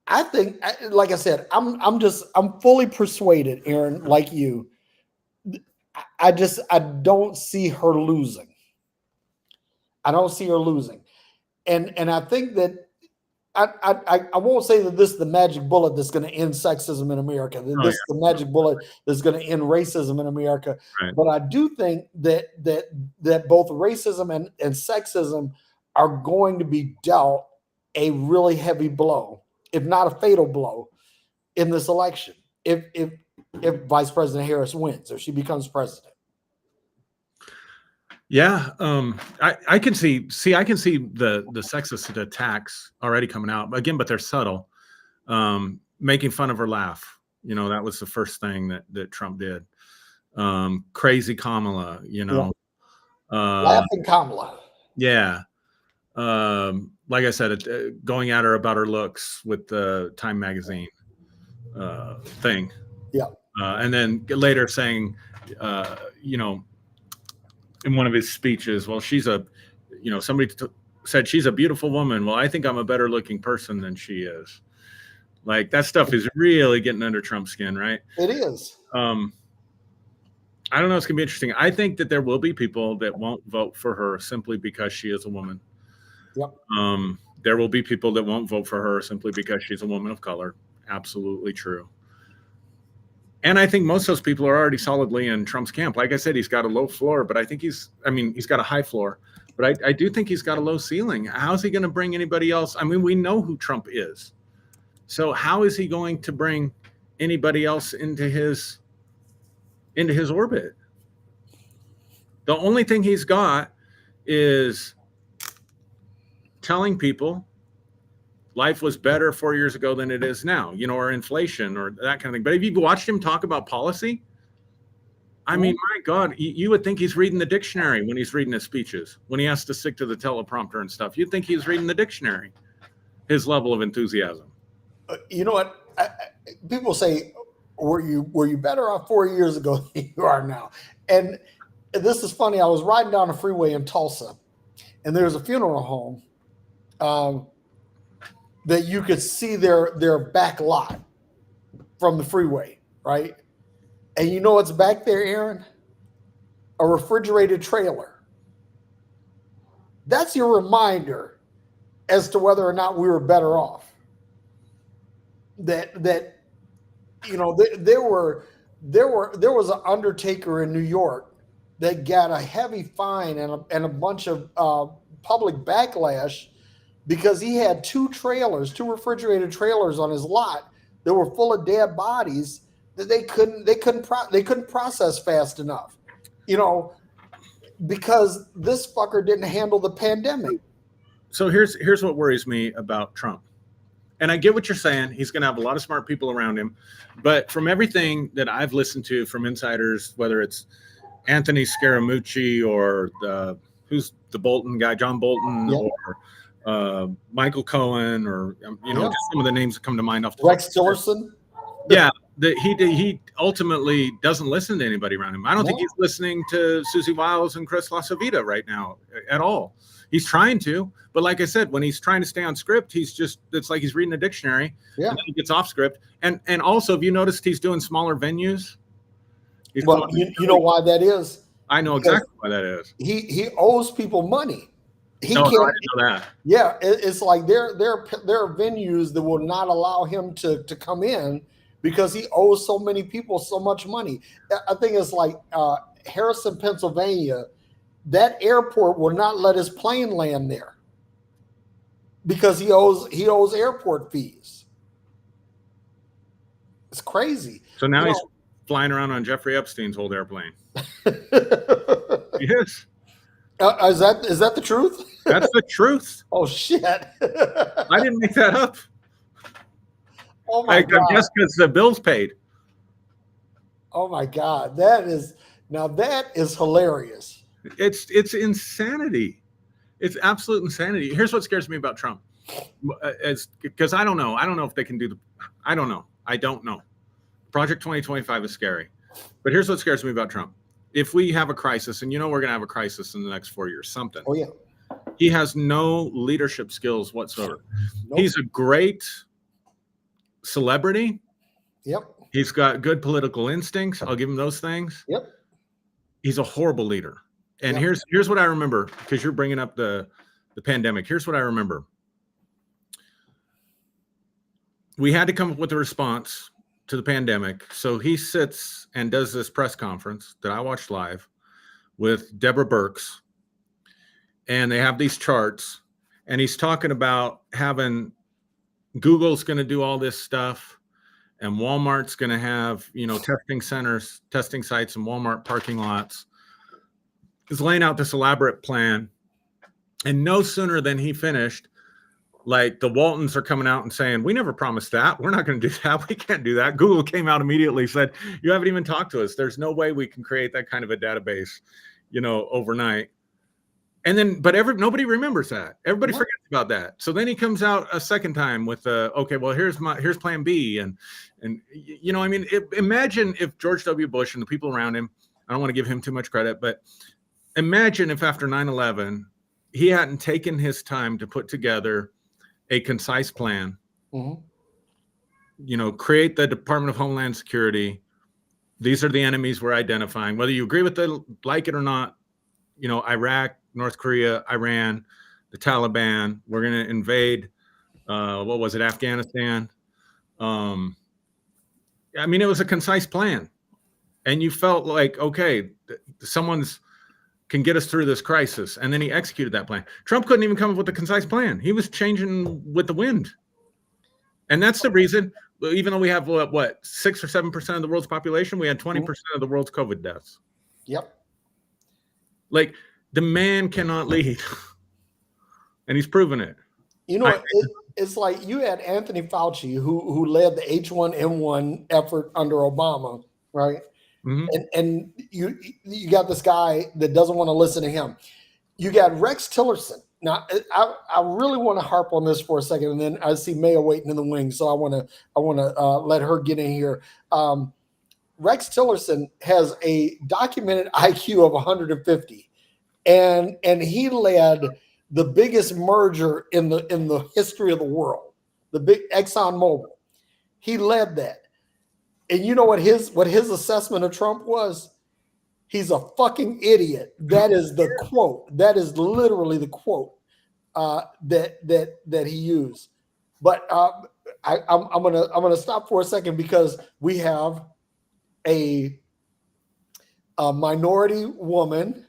I think, like I said, I'm fully persuaded, Aaron, like you. I don't see her losing. I don't see her losing. And I think that I won't say that this is the magic bullet that's going to end sexism in America. This is the magic bullet that's going to end racism in America. Right. But I do think that both racism and sexism are going to be dealt a really heavy blow, if not a fatal blow, in this election. If Vice President Harris wins, or she becomes president. Yeah, I can see the sexist attacks already coming out again, but they're subtle. Making fun of her laugh, that was the first thing that Trump did. Crazy Kamala, Laughing Kamala. Yeah, like I said, going at her about her looks with the Time magazine thing. Yeah, and then later saying, in one of his speeches, well, somebody said she's a beautiful woman. Well, I think I'm a better looking person than she is. Like, that stuff is really getting under Trump's skin, right? It is. I don't know. It's gonna be interesting. I think that there will be people that won't vote for her simply because she is a woman. Yep. There will be people that won't vote for her simply because she's a woman of color. Absolutely true. And I think most of those people are already solidly in Trump's camp. Like I said, he's got a low floor, but I think he's got a high floor, but I do think he's got a low ceiling. How's he going to bring anybody else? I mean, we know who Trump is. So how is he going to bring anybody else into his orbit? The only thing he's got is telling people life was better 4 years ago than it is now, or inflation or that kind of thing. But if you've watched him talk about policy, I mean, my God, you would think he's reading the dictionary when he's reading his speeches, when he has to stick to the teleprompter and stuff. You'd think he's reading the dictionary, his level of enthusiasm. You know what? People say, were you better off 4 years ago than you are now? And this is funny. I was riding down a freeway in Tulsa, and there's a funeral home that you could see their back lot from the freeway, right? And you know what's back there, Aaron? A refrigerated trailer. That's your reminder as to whether or not we were better off. There was an undertaker in New York that got a heavy fine and a bunch of public backlash because he had two refrigerated trailers on his lot that were full of dead bodies that they couldn't process fast enough, because this fucker didn't handle the pandemic. So here's what worries me about Trump. And I get what you're saying. He's going to have a lot of smart people around him. But from everything that I've listened to from insiders, whether it's Anthony Scaramucci or who's the Bolton guy, John Bolton, Yep. or Michael Cohen, or just some of the names that come to mind off the Rex Tillerson. Yeah, he ultimately doesn't listen to anybody around him. I don't think he's listening to Susie Wiles and Chris LaSavita right now at all. He's trying to, but like I said, when he's trying to stay on script, it's like he's reading a dictionary. Yeah. And then he gets off script. And also, have you noticed he's doing smaller venues? You know why that is? I know exactly why that is. He owes people money. I didn't know that. Yeah, it's like there are venues that will not allow him to come in because he owes so many people so much money. I think it's like Harrison, Pennsylvania. That airport will not let his plane land there because he owes airport fees. It's crazy. So now he's flying around on Jeffrey Epstein's old airplane. Yes. Is that the truth? That's the truth. Oh shit! I didn't make that up. Oh my God! I guess because the bill's paid. Oh my God! That is hilarious. It's insanity. It's absolute insanity. Here's what scares me about Trump. Because I don't know. I don't know if they can do I don't know. Project 2025 is scary. But here's what scares me about Trump. If we have a crisis, and we're going to have a crisis in the next 4 years, something. Oh, yeah. He has no leadership skills whatsoever. Nope. He's a great celebrity. Yep. He's got good political instincts. I'll give him those things. Yep. He's a horrible leader. And here's what I remember, because you're bringing up the pandemic. Here's what I remember. We had to come up with a response to the pandemic. So he sits and does this press conference that I watched live with Deborah Birx, and they have these charts, and he's talking about having Google's going to do all this stuff, and Walmart's going to have, testing centers, testing sites in Walmart parking lots. He's laying out this elaborate plan. And no sooner than he finished, like the Waltons are coming out and saying, we never promised that. We're not going to do that. We can't do that. Google came out immediately, said, you haven't even talked to us. There's no way we can create that kind of a database, overnight. And then, but nobody remembers that. Everybody forgets about that. So then he comes out a second time with, okay, well, here's plan B. And imagine if George W. Bush and the people around him, I don't want to give him too much credit, but imagine if after 9/11, he hadn't taken his time to put together a concise plan, create the Department of Homeland Security. These are the enemies we're identifying, whether you agree with it, like it or not, Iraq, North Korea, Iran, the Taliban, we're going to invade, Afghanistan. It was a concise plan. And you felt like, okay, someone's can get us through this crisis. And then he executed that plan. Trump couldn't even come up with a concise plan. He was changing with the wind. And that's the reason, even though we have 6 or 7% of the world's population, we had 20% of the world's COVID deaths. Yep. Like, the man cannot lead. And he's proven it. It's like you had Anthony Fauci, who led the H1N1 effort under Obama, right? Mm-hmm. And you got this guy that doesn't want to listen to him. You got Rex Tillerson. Now, I really want to harp on this for a second, and then I see Maya waiting in the wings, so I want to let her get in here. Rex Tillerson has a documented IQ of 150, and he led the biggest merger in the history of the world, the big ExxonMobil. He led that. And you know what his assessment of Trump was? He's a fucking idiot. That is the quote. That is literally the quote that he used. But I'm gonna stop for a second, because we have a minority woman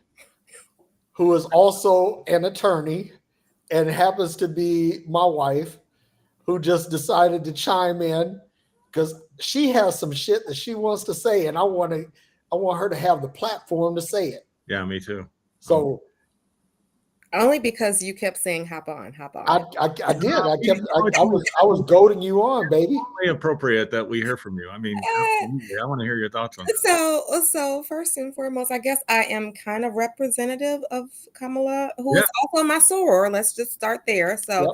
who is also an attorney and happens to be my wife, who just decided to chime in because she has some shit that she wants to say, and I want her to have the platform to say it. Yeah, me too. So only because you kept saying hop on. I did. I was goading you on, baby. It's only appropriate that we hear from you. I mean, I want to hear your thoughts on that. So first and foremost, I guess I am kind of representative of Kamala, who is also my soror. Let's just start there. So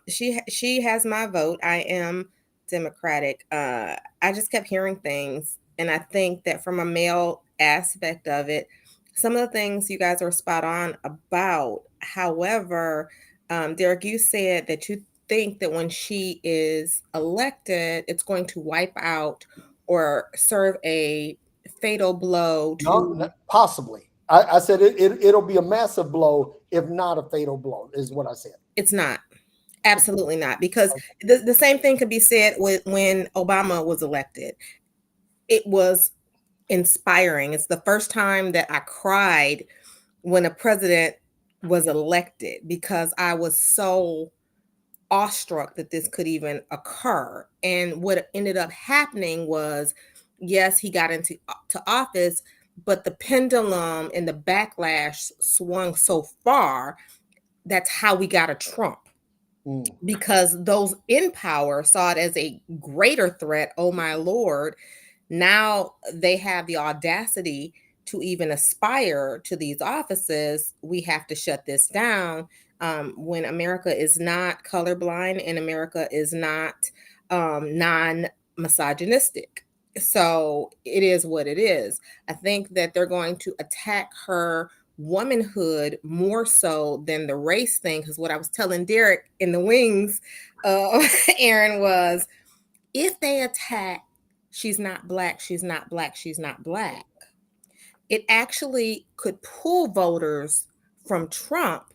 she has my vote. I am Democratic. I just kept hearing things, and I think that from a male aspect of it, some of the things you guys are spot on about. However, Derrick, you said that you think that when she is elected, it's going to wipe out or serve a fatal blow to... No, possibly. I said it'll be a massive blow, if not a fatal blow, is what I said. It's not. Absolutely not. Because the same thing could be said when Obama was elected. It was inspiring. It's the first time that I cried when a president was elected, because I was so awestruck that this could even occur. And what ended up happening was, yes, he got into office, but the pendulum and the backlash swung so far. That's how we got a Trump. Because those in power saw it as a greater threat. Oh my Lord. Now they have the audacity to even aspire to these offices. We have to shut this down. When America is not colorblind and America is not non-misogynistic. So it is what it is. I think that they're going to attack her womanhood more so than the race thing. Because what I was telling Derrick in the wings, Aaron, was if they attack, she's not black, she's not black, she's not black. it actually could pull voters from Trump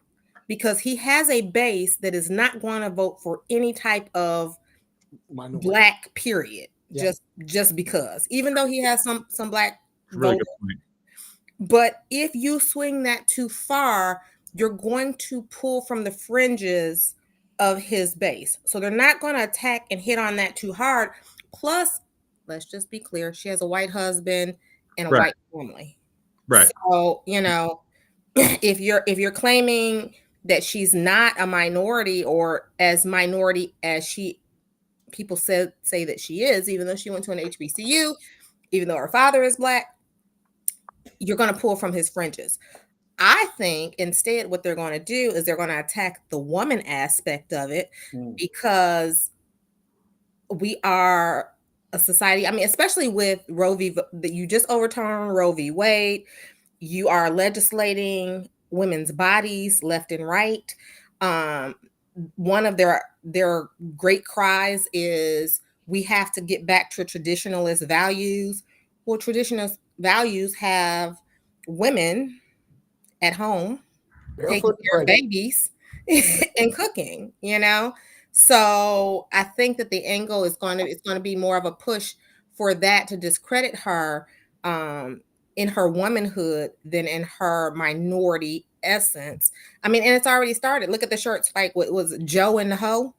because he has a base that is not going to vote for any type of black period. Yeah. Just because, even though he has some black Really voters. good point. But if you swing that too far, you're going to pull from the fringes of his base. So they're not going to attack and hit on that too hard. Plus, let's just be clear, she has a white husband and a Right. white family. Right. So, you know, if you're claiming that she's not a minority or as minority as people say that she is, even though she went to an HBCU, even though her father is black, you're going to pull from his fringes. I think instead what they're going to do is they're going to attack the woman aspect of it because we are a society. I mean, especially with Roe v. that you just overturned Roe v. Wade. You are legislating women's bodies left and right. One of their great cries is we have to get back to traditionalist values. Well, traditionalist values have women at home taking care of babies and cooking, you know. So I think that the angle is going to be more of a push for that to discredit her in her womanhood than in her minority essence. I mean, and it's already started. Look at the shirts, like what was Joe and the Hoe,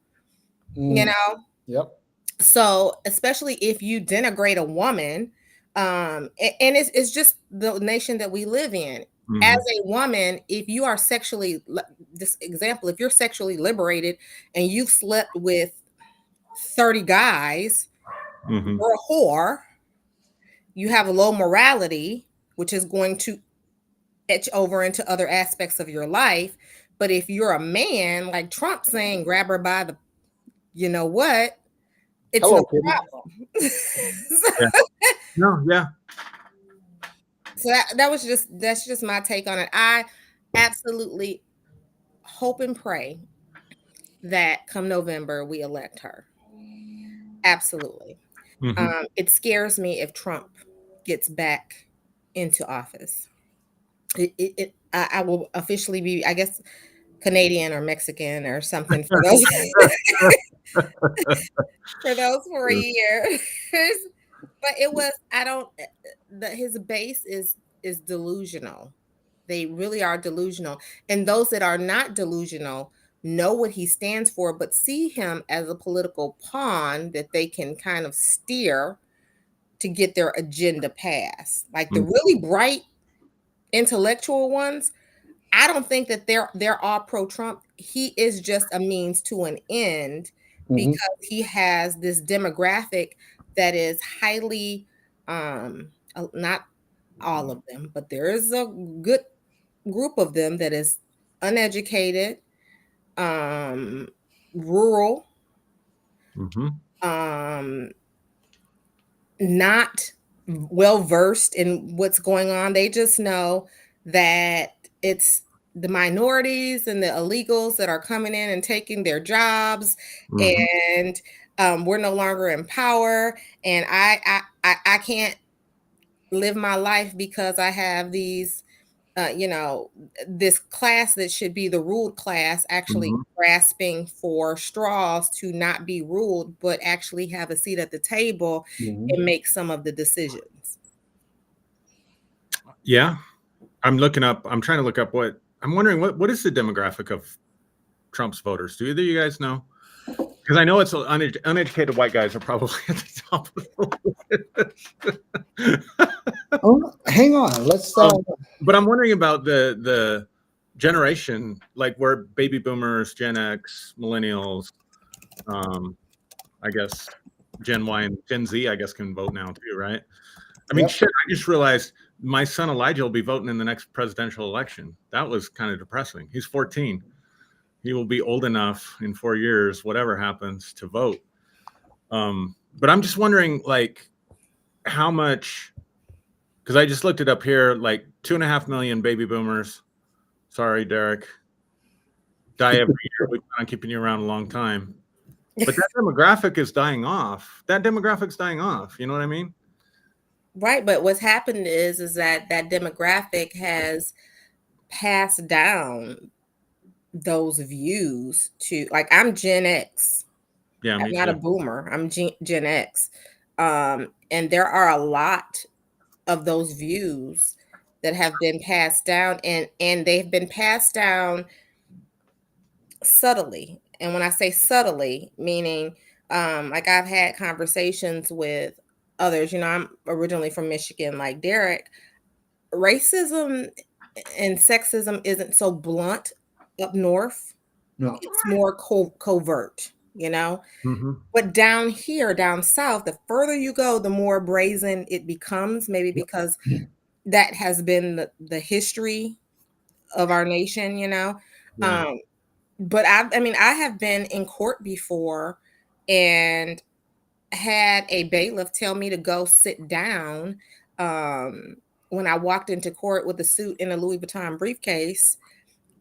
you know. Yep. So especially if you denigrate a woman, and it's just the nation that we live in. As a woman, if you are sexually, this example, if you're sexually liberated and you've slept with 30 guys, you're a whore, you have a low morality, which is going to etch over into other aspects of your life. But if you're a man, like Trump saying, grab her by the, you know what, it's no problem. Yeah. So that's just my take on it. I absolutely hope and pray that come November we elect her. Absolutely. It scares me if Trump gets back into office. I will officially be, I guess, Canadian or Mexican or something for those for those 4 years. But it was, his base is delusional. They really are delusional. And those that are not delusional know what he stands for, but see him as a political pawn that they can kind of steer to get their agenda passed. Like the really bright intellectual ones, I don't think that they're all pro-Trump. He is just a means to an end because he has this demographic that is highly not all of them, but there is a good group of them that is uneducated, rural, not well versed in what's going on. They just know that it's the minorities and the illegals that are coming in and taking their jobs, and we're no longer in power. And I can't live my life because I have these, this class that should be the ruled class actually grasping for straws to not be ruled, but actually have a seat at the table and make some of the decisions. Yeah. I'm trying to look up I'm wondering what is the demographic of Trump's voters? Do either of you guys know? Because I know it's uneducated white guys are probably at the top of the list. Hang on. Let's but I'm wondering about the generation, like where baby boomers, Gen X, millennials, I guess Gen Y and Gen Z, I guess, can vote now too, right? I mean, shit, I just realized my son Elijah will be voting in the next presidential election. That was kind of depressing. He's 14. He will be old enough in 4 years, whatever happens, to vote. But I'm just wondering, like, how much, because I just looked it up here, like 2.5 million baby boomers. Sorry, Derrick. Die every year. We plan on keeping you around a long time. But that demographic is dying off. You know what I mean? Right, but what's happened is that that demographic has passed down those views to, like, I'm Gen X. Yeah, I'm me not a too. boomer. I'm Gen X. And there are a lot of those views that have been passed down, and they've been passed down subtly. And when I say subtly, meaning like I've had conversations with others, I'm originally from Michigan, like Derrick. Racism and sexism isn't so blunt up north. No. It's more covert, Mm-hmm. But down here, down south, the further you go, the more brazen it becomes, maybe because that has been the history of our nation, Yeah. But I have been in court before and had a bailiff tell me to go sit down when I walked into court with a suit and a Louis Vuitton briefcase.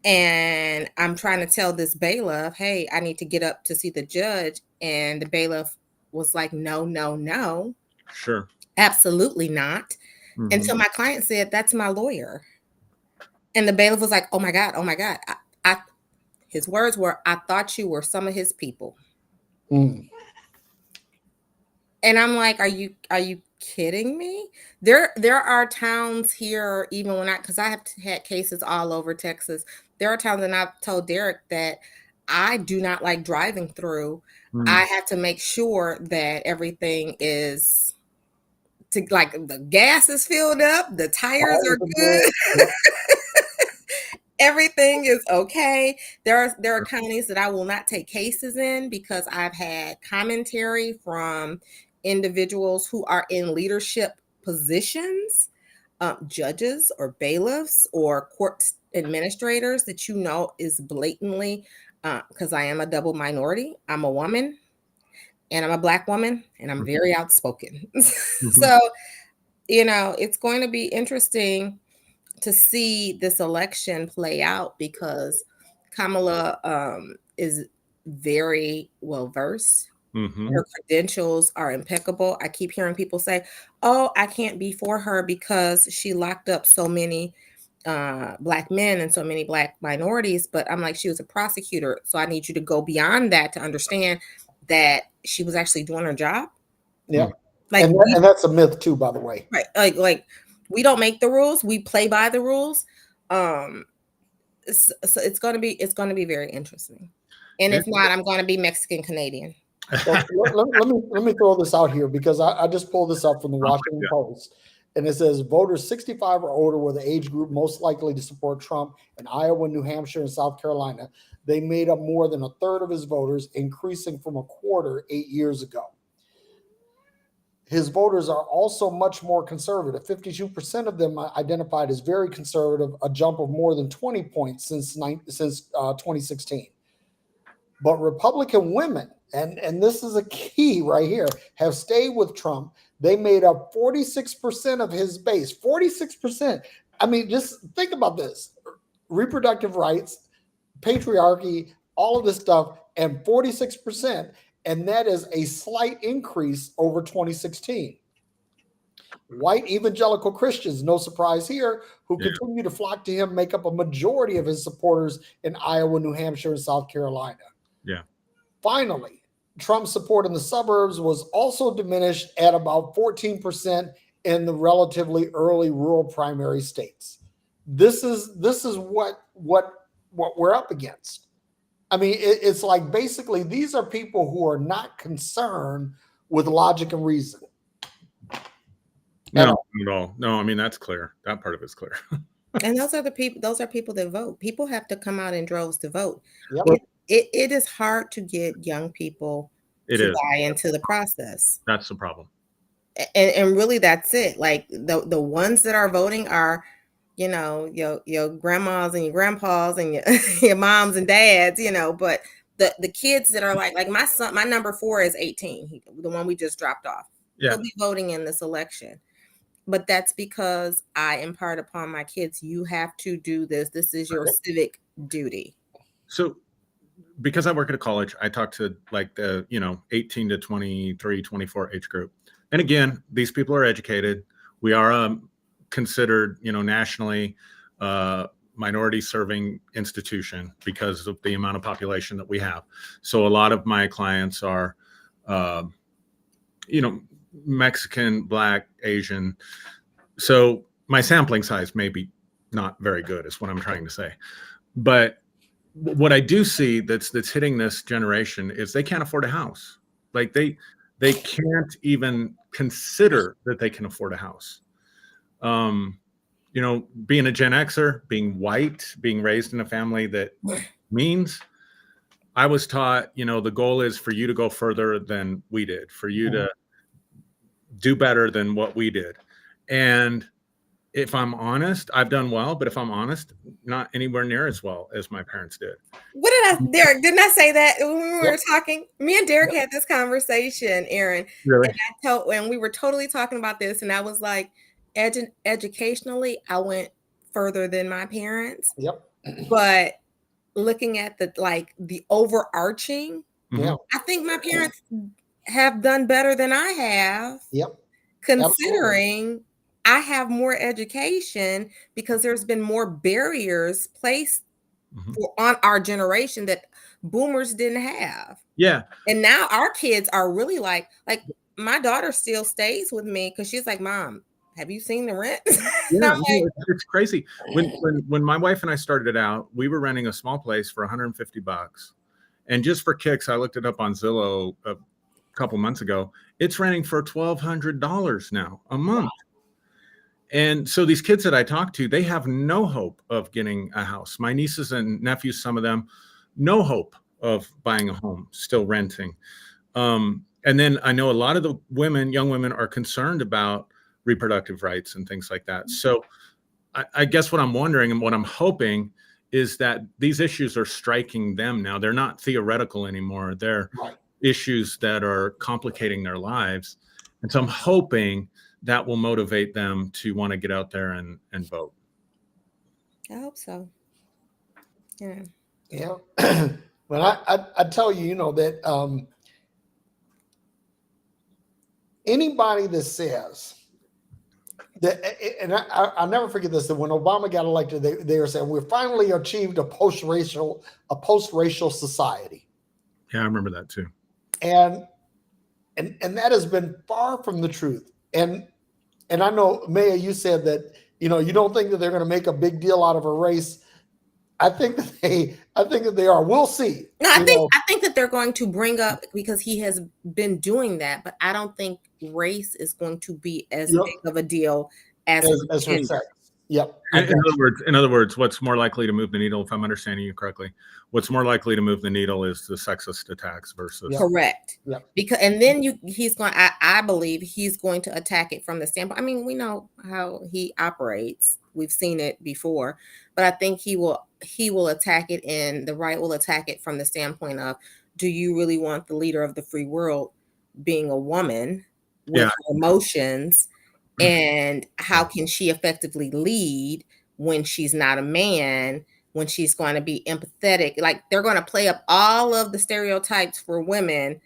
And I'm trying to tell this bailiff, hey, I need to get up to see the judge. And the bailiff was like, no, no, no, Sure. absolutely not. Mm-hmm. Until my client said, that's my lawyer. And the bailiff was like, oh my God, oh my God. His words were, I thought you were some of his people. Mm. And I'm like, are you kidding me? There are towns here, even when because I have had cases all over Texas. There are towns, and I've told Derrick that I do not like driving through. I have to make sure that everything is like the gas is filled up, the tires are good. Yep. Everything is okay. There are counties that I will not take cases in because I've had commentary from individuals who are in leadership positions, judges or bailiffs or court administrators that is blatantly, because I am a double minority. I'm a woman and I'm a Black woman and I'm very outspoken. So, it's going to be interesting to see this election play out because Kamala is very well versed. Mm-hmm. Her credentials are impeccable. I keep hearing people say, "Oh, I can't be for her because she locked up so many Black men and so many Black minorities." But I'm like, she was a prosecutor, so I need you to go beyond that to understand that she was actually doing her job. Yeah, Like, and that's a myth too, by the way. right? Like we don't make the rules; we play by the rules. So it's going to be very interesting. And if not, I'm going to be Mexican Canadian. So let me throw this out here because I just pulled this up from the Washington Post, and it says voters 65 or older were the age group most likely to support Trump in Iowa, New Hampshire, and South Carolina. They made up more than a third of his voters, increasing from a quarter 8 years ago. His voters are also much more conservative. 52% of them identified as very conservative, a jump of more than 20 points since 2016. But Republican women, and this is a key right here, have stayed with Trump. They made up 46% of his base. 46%. I mean, just think about this. Reproductive rights, patriarchy, all of this stuff, and 46%. And that is a slight increase over 2016. White evangelical Christians, no surprise here, who continue to flock to him, make up a majority of his supporters in Iowa, New Hampshire, and South Carolina. Yeah. Finally, Trump's support in the suburbs was also diminished at about 14% in the relatively early rural primary states. This is what we're up against. I mean, it's like basically these are people who are not concerned with logic and reason. No, not at all. No, I mean that's clear. That part of it's clear. And those are people that vote. People have to come out in droves to vote. Yep. It is hard to get young people to buy into the process. That's the problem. And really that's it. Like the ones that are voting are, your grandmas and your grandpas and your moms and dads, but the kids that are like my son, my number 4 is 18, the one we just dropped off. Yeah. He'll be voting in this election. But that's because I impart upon my kids, you have to do this. This is your civic duty. So because I work at a college, I talk to like the, 18 to 23, 24 age group. And again, these people are educated. We are considered, nationally minority serving institution because of the amount of population that we have. So a lot of my clients are, Mexican, Black, Asian. So my sampling size may be not very good, is what I'm trying to say. But what I do see that's hitting this generation is they can't afford a house. Like they can't even consider that they can afford a house. Being a Gen Xer, being white, being raised in a family that means I was taught, the goal is for you to go further than we did, for you to do better than what we did. And if I'm honest, I've done well, but if I'm honest, not anywhere near as well as my parents did. What Derrick, didn't I say that when we were talking? Me and Derrick had this conversation, Aaron. Really? And we were totally talking about this, and I was like, educationally, I went further than my parents. Yep. But looking at the overarching, I think my parents have done better than I have. Yep. Considering absolutely. I have more education because there's been more barriers placed on our generation that boomers didn't have. Yeah. And now our kids are really like my daughter still stays with me because she's like, Mom, have you seen the rent? Yeah, it's crazy. When my wife and I started out, we were renting a small place for $150. And just for kicks, I looked it up on Zillow a couple months ago. It's renting for $1,200 now a month. Wow. And so these kids that I talk to, they have no hope of getting a house. My nieces and nephews, some of them, no hope of buying a home, still renting. And then I know a lot of the young women are concerned about reproductive rights and things like that. So I guess what I'm wondering and what I'm hoping is that these issues are striking them now. They're not theoretical anymore. They're issues that are complicating their lives. And so I'm hoping that will motivate them to want to get out there and vote. I hope so. Yeah. Yeah. But I tell you, that anybody that says that, and I'll never forget this, that when Obama got elected, they were saying, we finally achieved a post-racial society. Yeah, I remember that too. And that has been far from the truth. And I know, Maya, you said that, you don't think that they're going to make a big deal out of a race. I think that they are. We'll see. No, I think that they're going to bring up, because he has been doing that, but I don't think race is going to be as big of a deal as sex. Yep. In other words, what's more likely to move the needle, if I'm understanding you correctly, what's more likely to move the needle is the sexist attacks versus correct. Yep. Because and then he's going. I believe he's going to attack it from the standpoint. I mean, we know how he operates. We've seen it before, but I think he will attack it, and the right will attack it from the standpoint of, do you really want the leader of the free world being a woman with emotions? And how can she effectively lead when she's not a man, when she's going to be empathetic? Like, they're going to play up all of the stereotypes for women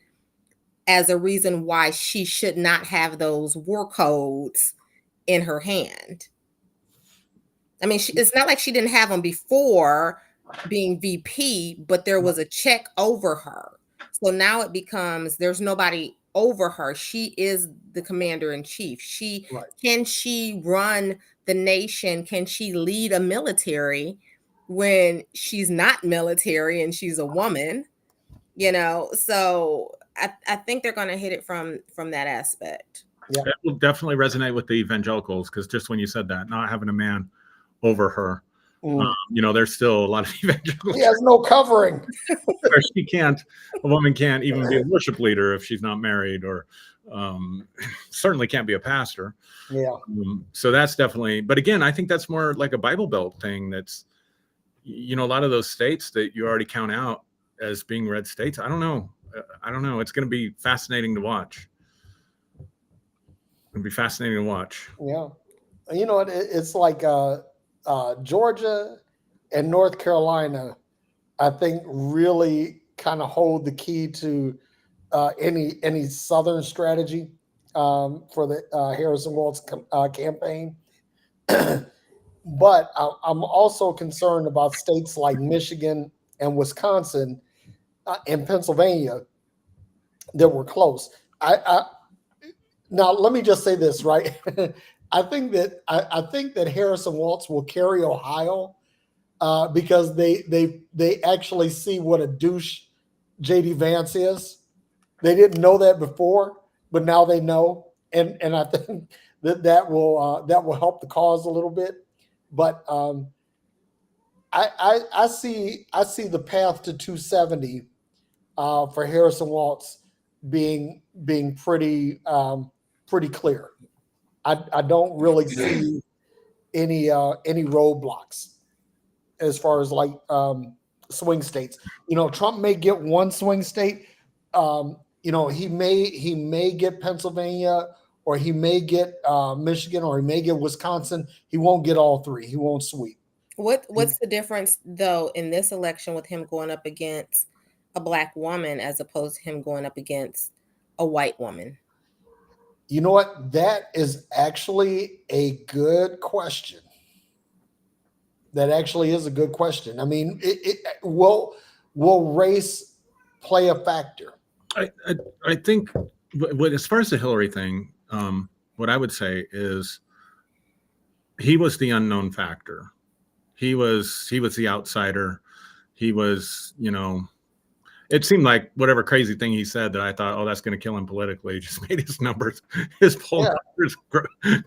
as a reason why she should not have those war codes in her hand. I mean, it's not like she didn't have them before being VP, but there was a check over her. So now it becomes, there's nobody over her. She is the commander in chief. Can she run the nation? Can she lead a military when she's not military and she's a woman? So I think they're going to hit it from that aspect. Yeah, it will definitely resonate with the evangelicals, because just when you said that, not having a man over her, there's still a lot of evangelicals. He has no covering. A woman can't even be a worship leader if she's not married, or certainly can't be a pastor. Yeah. So that's definitely, but again, I think that's more like a Bible Belt thing. That's, a lot of those states that you already count out as being red states. I don't know. It's going to be fascinating to watch. It'll be fascinating to watch. Yeah. It's like Georgia and North Carolina, I think, really kind of hold the key to any Southern strategy. for the Harrison Walz campaign. But I'm also concerned about states like Michigan and Wisconsin and Pennsylvania that were close. I now let me just say this, right? I think that Harrison Walz will carry Ohio because they actually see what a douche JD Vance is. They didn't know that before, but now they know, and I think that will help the cause a little bit. But I see the path to 270 for Harrison Walz being pretty clear. I don't really see any roadblocks as far as like swing states. Trump may get one swing state. He may get Pennsylvania, or he may get Michigan, or he may get Wisconsin. He won't get all three. He won't sweep. What's the difference though in this election with him going up against a black woman as opposed to him going up against a white woman? You know what? That is actually a good question. That actually is a good question. I mean, will race play a factor? I think, as far as the Hillary thing, what I would say is he was the unknown factor. He was the outsider. He was, it seemed like whatever crazy thing he said that I thought, oh, that's going to kill him politically, just made his poll numbers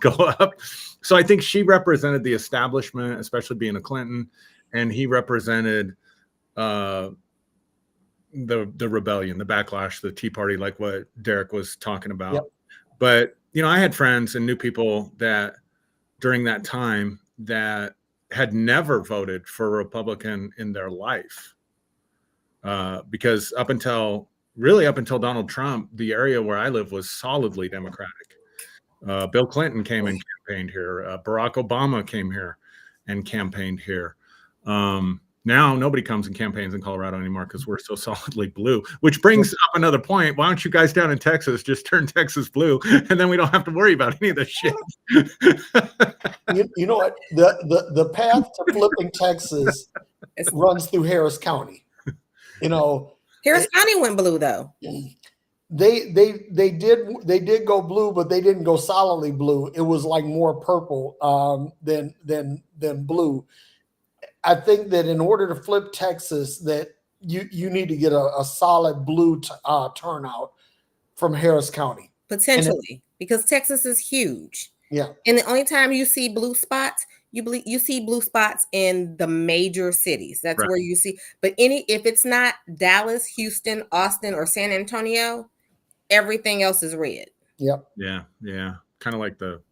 go up. So I think she represented the establishment, especially being a Clinton, and he represented the rebellion, the backlash, the Tea Party, like what Derrick was talking about. Yep. But, I had friends and knew people that during that time that had never voted for a Republican in their life. Because up until Donald Trump, the area where I live was solidly Democratic. Bill Clinton came and campaigned here. Barack Obama came here and campaigned here. Now nobody comes and campaigns in Colorado anymore because we're so solidly blue, which brings up another point. Why don't you guys down in Texas just turn Texas blue, and then we don't have to worry about any of this shit? You know what? The path to flipping Texas runs through Harris County. Harris County went blue though. They did go blue, but they didn't go solidly blue. It was like more purple than blue. I think that in order to flip Texas, that you need to get a solid blue turnout from Harris County. Potentially, because Texas is huge. Yeah. And the only time you see blue spots, you see blue spots in the major cities. That's right. Where you see. But if it's not Dallas, Houston, Austin, or San Antonio, everything else is red. Yep. Yeah. Kind of like the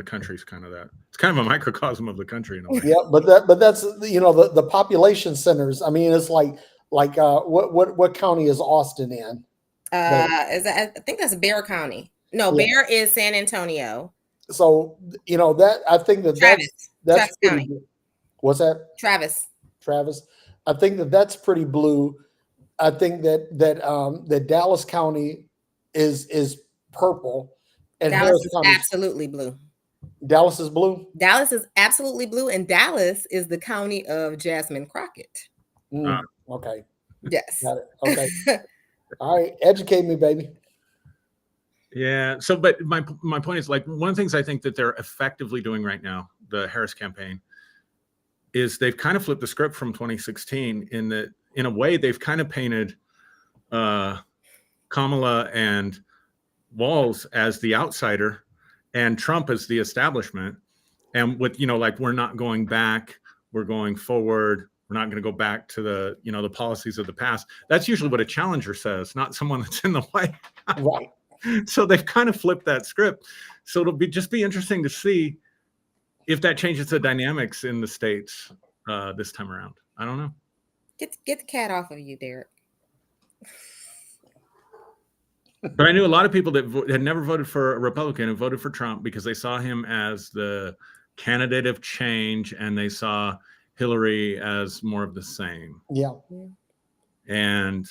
country's kind of that. It's kind of a microcosm of the country in a way. Yeah, but that's the population centers. I mean, it's like what county is Austin in? I think that's Bear County. No, yeah. Bear is San Antonio. So that I think that's Travis County. Blue. What's that? Travis. I think that's pretty blue. I think that Dallas County is purple, and Dallas is absolutely blue. Dallas is blue. Dallas is absolutely blue, and Dallas is the county of Jasmine Crockett. Okay. Yes. Got it. Okay. All right. Educate me, baby. Yeah. So, but my point is, like, one of the things I think that they're effectively doing right now, the Harris campaign, is they've kind of flipped the script from 2016 in that, in a way, they've kind of painted Kamala and Walz as the outsider and Trump as the establishment. And with, like, we're not going back, we're going forward. We're not going to go back to the, the policies of the past. That's usually what a challenger says, not someone that's in the White House. Right. So they've kind of flipped that script. So it'll just be interesting to see if that changes the dynamics in the states this time around. I don't know. Get the cat off of you, Derrick. But I knew a lot of people that had never voted for a Republican and voted for Trump because they saw him as the candidate of change and they saw Hillary as more of the same. Yeah. And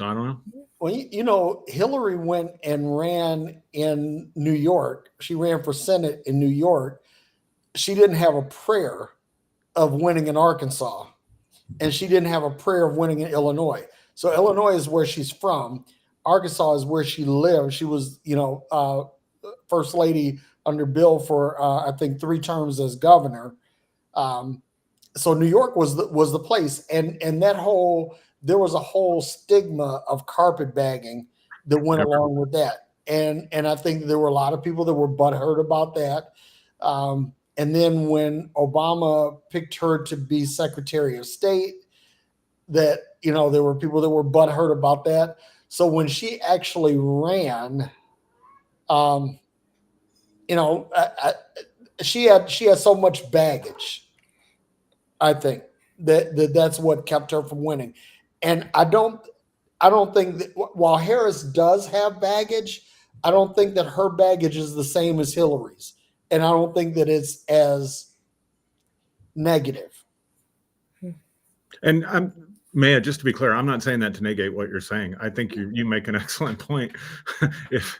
So I don't know. Well, you know, Hillary went and ran in New York. She ran for Senate in New York. She didn't have a prayer of winning in Arkansas, and she didn't have a prayer of winning in Illinois. So Illinois is where she's from. Arkansas is where she lived. She was, first lady under Bill for I think 3 terms as governor. So New York was the place, and there was a whole stigma of carpetbagging that went along with that, and I think there were a lot of people that were butthurt about that. And then when Obama picked her to be Secretary of State, that there were people that were butthurt about that. So when she actually ran, she had so much baggage. I think that's what kept her from winning. And I don't think that while Harris does have baggage, I don't think that her baggage is the same as Hillary's. And I don't think that it's as negative. And Maya, just to be clear, I'm not saying that to negate what you're saying. I think you make an excellent point. If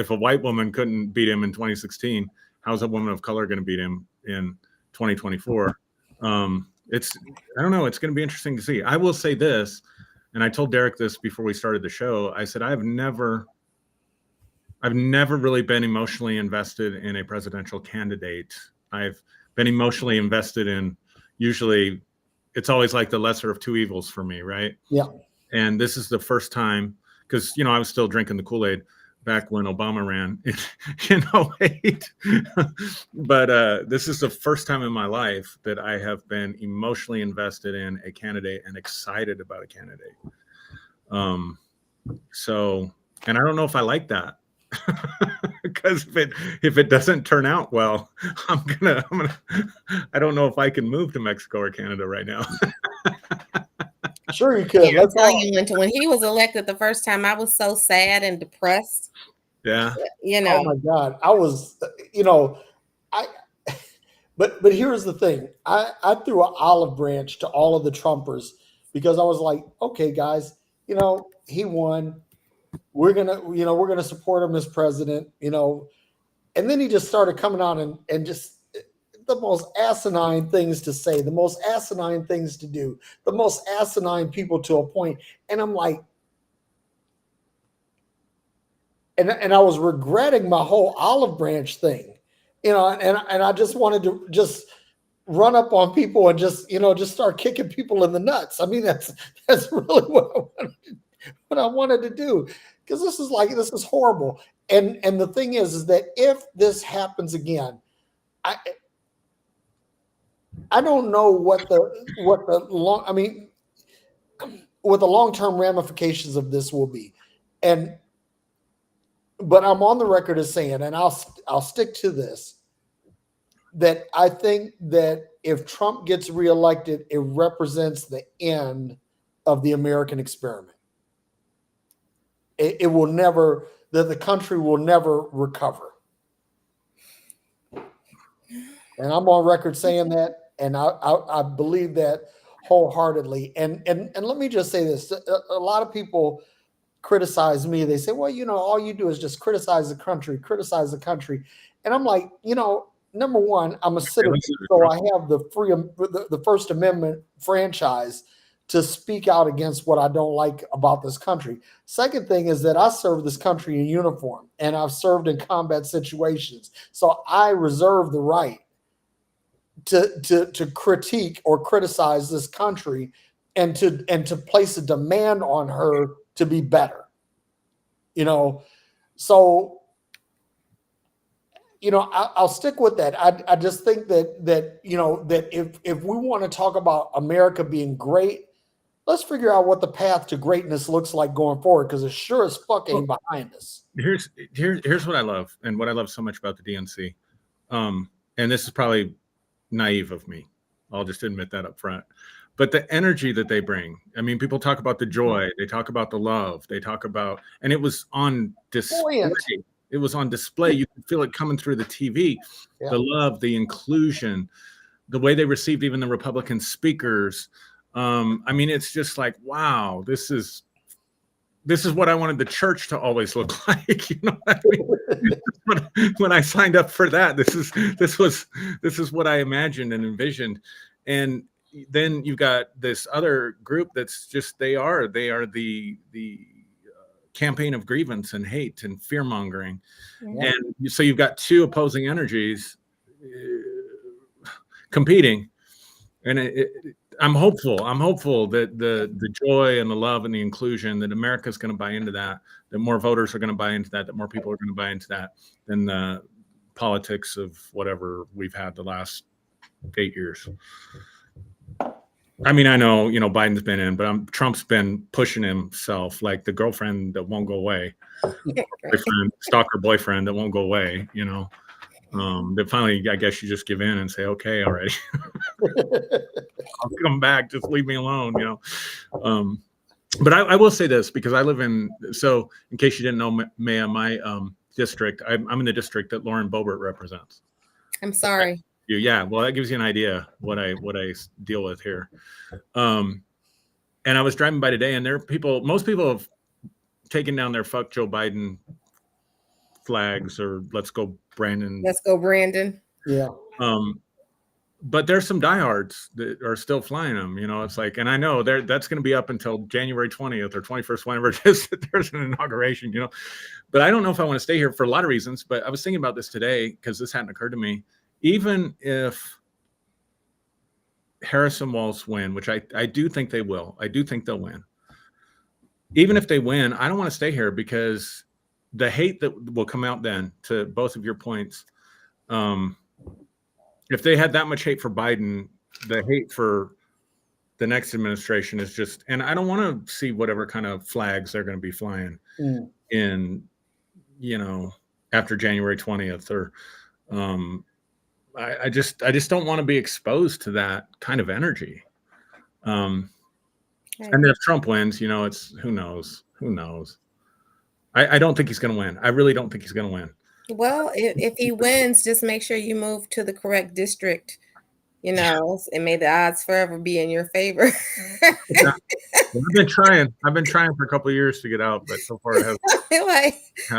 a white woman couldn't beat him in 2016, how's a woman of color going to beat him in 2024? I don't know. It's going to be interesting to see. I will say this, and I told Derrick this before we started the show. I said I've never really been emotionally invested in a presidential candidate. I've been emotionally invested in, usually it's always like the lesser of two evils for me, right? Yeah. And this is the first time, because I was still drinking the Kool-Aid back when Obama ran in 2008. But this is the first time in my life that I have been emotionally invested in a candidate and excited about a candidate. So, and I don't know if I like that. Because if it doesn't turn out well, I'm gonna I don't know if I can move to Mexico or Canada right now. Sure you could. Yeah, I'll tell you, when he was elected the first time, I was so sad and depressed. Yeah. Oh my God. I was, but here's the thing. I threw an olive branch to all of the Trumpers because I was like, okay, guys, he won. We're gonna support him as president, and then he just started coming out and just the most asinine things to say, the most asinine things to do, the most asinine people to appoint. And I'm like, and I was regretting my whole olive branch thing, and I just wanted to just run up on people and just start kicking people in the nuts. I mean, that's really what I wanted to do, because this is horrible. And the thing is that if this happens again, I don't know what the long-term ramifications of this will be. But I'm on the record as saying, and I'll stick to this, that I think that if Trump gets reelected, it represents the end of the American experiment. It will never, the country will never recover. And I'm on record saying that, and I believe that wholeheartedly. And let me just say this: a lot of people criticize me. They say, well, all you do is just criticize the country. And I'm like, number one, I'm a citizen, so I have the First Amendment franchise to speak out against what I don't like about this country. Second thing is that I serve this country in uniform, and I've served in combat situations. So I reserve the right to critique or criticize this country and to place a demand on her to be better. So I'll stick with that. I just think that if we want to talk about America being great, let's figure out what the path to greatness looks like going forward, because it sure as fuck ain't behind us. Here's what I love, and what I love so much about the DNC. And this is probably naive of me. I'll just admit that up front. But the energy that they bring, I mean, people talk about the joy, they talk about the love, they talk about, and it was on display. It was on display. You could feel it coming through the TV. Yeah. The love, the inclusion, the way they received even the Republican speakers. I mean, it's just like, wow, this is this is what I wanted the church to always look like. You know what I mean? When I signed up for that, this is what I imagined and envisioned. And then you've got this other group that's just they are the campaign of grievance and hate and fear mongering. Yeah. And so you've got two opposing energies competing. And I'm hopeful that the joy and the love and the inclusion, that America's going to buy into that more voters are going to buy into that more people are going to buy into that than the politics of whatever we've had the last 8 years. I mean, I know, Biden's been in, but Trump's been pushing himself like the girlfriend that won't go away, stalker boyfriend that won't go away, that finally, I guess you just give in and say, okay, already. I'll come back. Just leave me alone, But I will say this, because I live in case you didn't know, Maya, my district, I'm in the district that Lauren Boebert represents. I'm sorry. Yeah, well, that gives you an idea what I deal with here. And I was driving by today, and most people have taken down their "fuck Joe Biden" flags, or "let's go Brandon." Let's go Brandon. Yeah. But there's some diehards that are still flying them. It's like, and I know that's going to be up until January 20th or 21st, whenever it is that there's an inauguration. But I don't know if I want to stay here for a lot of reasons. But I was thinking about this today because this hadn't occurred to me. Even if Harris and Walz win, which I do think they will, I do think they'll win. Even if they win, I don't want to stay here, because the hate that will come out then, to both of your points, if they had that much hate for Biden, the hate for the next administration is just, and I don't want to see whatever kind of flags they're going to be flying in, after January 20th, or I just don't want to be exposed to that kind of energy. And then if Trump wins, it's who knows. I don't think he's going to win. I really don't think he's going to win. Well, if he wins, just make sure you move to the correct district, and may the odds forever be in your favor. Yeah. Well, I've been trying for a couple of years to get out, but so far it hasn't.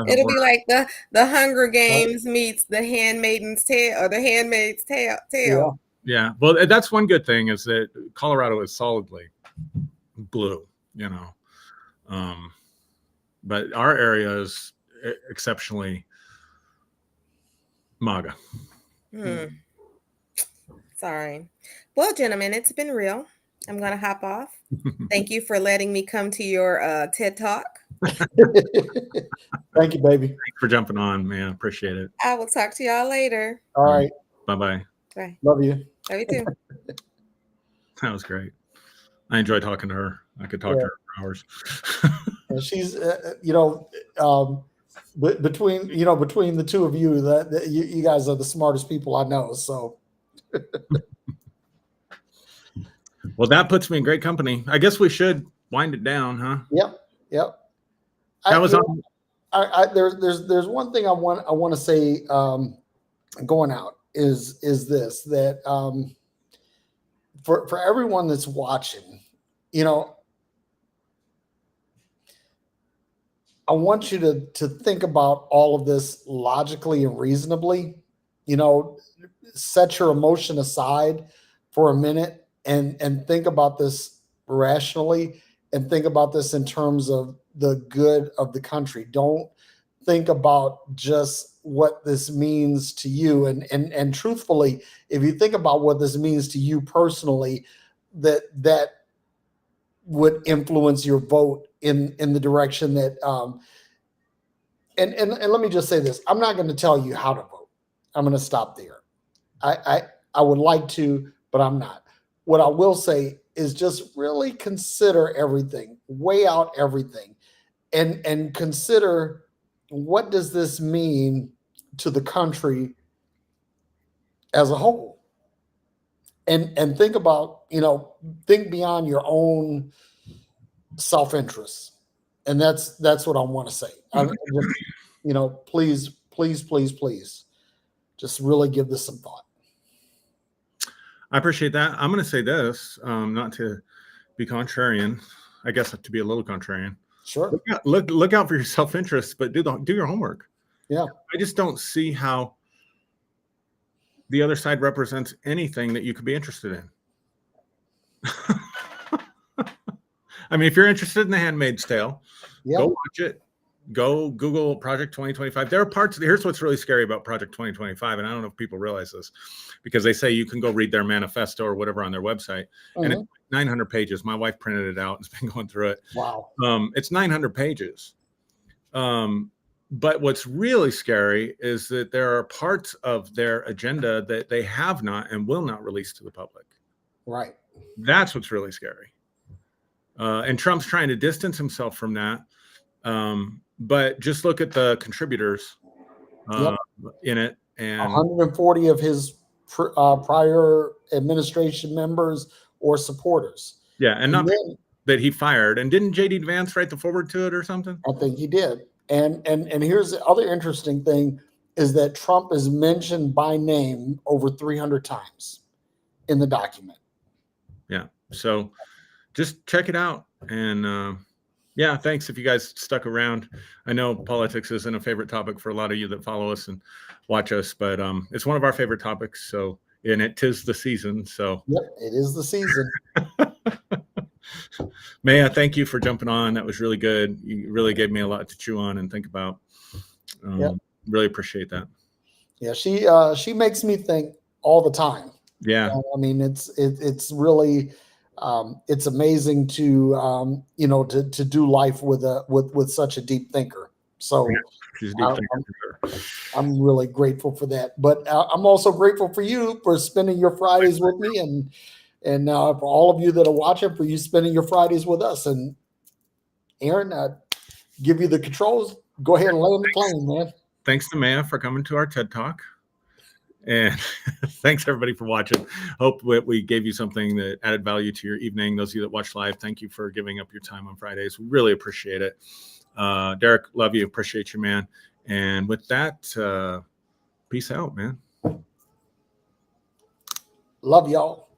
It'll be like the Hunger Games meets the Handmaid's Tale, or the Handmaid's Tale. Yeah. Well, that's one good thing, is that Colorado is solidly blue, but our area is exceptionally MAGA. Sorry. Well, gentlemen, it's been real. I'm going to hop off. Thank you for letting me come to your TED Talk. Thank you, baby. Thanks for jumping on, man. Appreciate it. I will talk to y'all later. All right. Bye-bye. Bye. Love you. Love you too. That was great. I enjoyed talking to her. I could talk to her for hours. And she's, between the two of you, that you guys are the smartest people I know. So. Well, that puts me in great company. I guess we should wind it down, huh? Yep. That was there's one thing I want to say going out is this, that for everyone that's watching, I want you to think about all of this logically and reasonably. Set your emotion aside for a minute and think about this rationally, and think about this in terms of the good of the country. Don't think about just what this means to you. And truthfully, if you think about what this means to you personally, that would influence your vote in the direction that and let me just say this. I'm not going to tell you how to vote. I'm going to stop there. I would like to, but I'm not. What I will say is just really consider everything, weigh out everything, and consider, what does this mean to the country as a whole? And think about, think beyond your own self-interest. And that's what I want to say. Please, just really give this some thought. I appreciate that. I'm going to say this, not to be contrarian, I guess to be a little contrarian. Sure. Look out for your self-interest, but do your homework. Yeah. I just don't see how the other side represents anything that you could be interested in. I mean, if you're interested in The Handmaid's Tale, go watch it. Go Google Project 2025. There are parts. Here's what's really scary about Project 2025, and I don't know if people realize this, because they say you can go read their manifesto or whatever on their website, and it's 900 pages. My wife printed it out and has been going through it. Wow. It's 900 pages. But what's really scary is that there are parts of their agenda that they have not and will not release to the public. Right. That's what's really scary. And Trump's trying to distance himself from that. But just look at the contributors in it. And 140 of his prior administration members or supporters. Yeah, and not that he fired. And didn't J.D. Vance write the foreword to it or something? I think he did. And here's the other interesting thing is that Trump is mentioned by name over 300 times in the document. Yeah. So just check it out. And yeah, thanks if you guys stuck around. I know politics isn't a favorite topic for a lot of you that follow us and watch us, but it's one of our favorite topics. So, and it is the season. So yep, it is the season. Maya, thank you for jumping on. That was really good. You really gave me a lot to chew on and think about. Really appreciate that. Yeah, she makes me think all the time. Yeah, I mean, it's really it's amazing to to do life with such a deep thinker. So she's a deep thinker. I'm really grateful for that. But I'm also grateful for you for spending your Fridays with me, and for all of you that are watching, for you spending your Fridays with us. And Aaron, I give you the controls. Go ahead and land the plane, man. Thanks to Maya for coming to our TED Talk. And thanks everybody for watching. Hope we gave you something that added value to your evening. Those of you that watch live, thank you for giving up your time on Fridays. We really appreciate it. Derrick, love you. Appreciate you, man. And with that, peace out, man. Love y'all.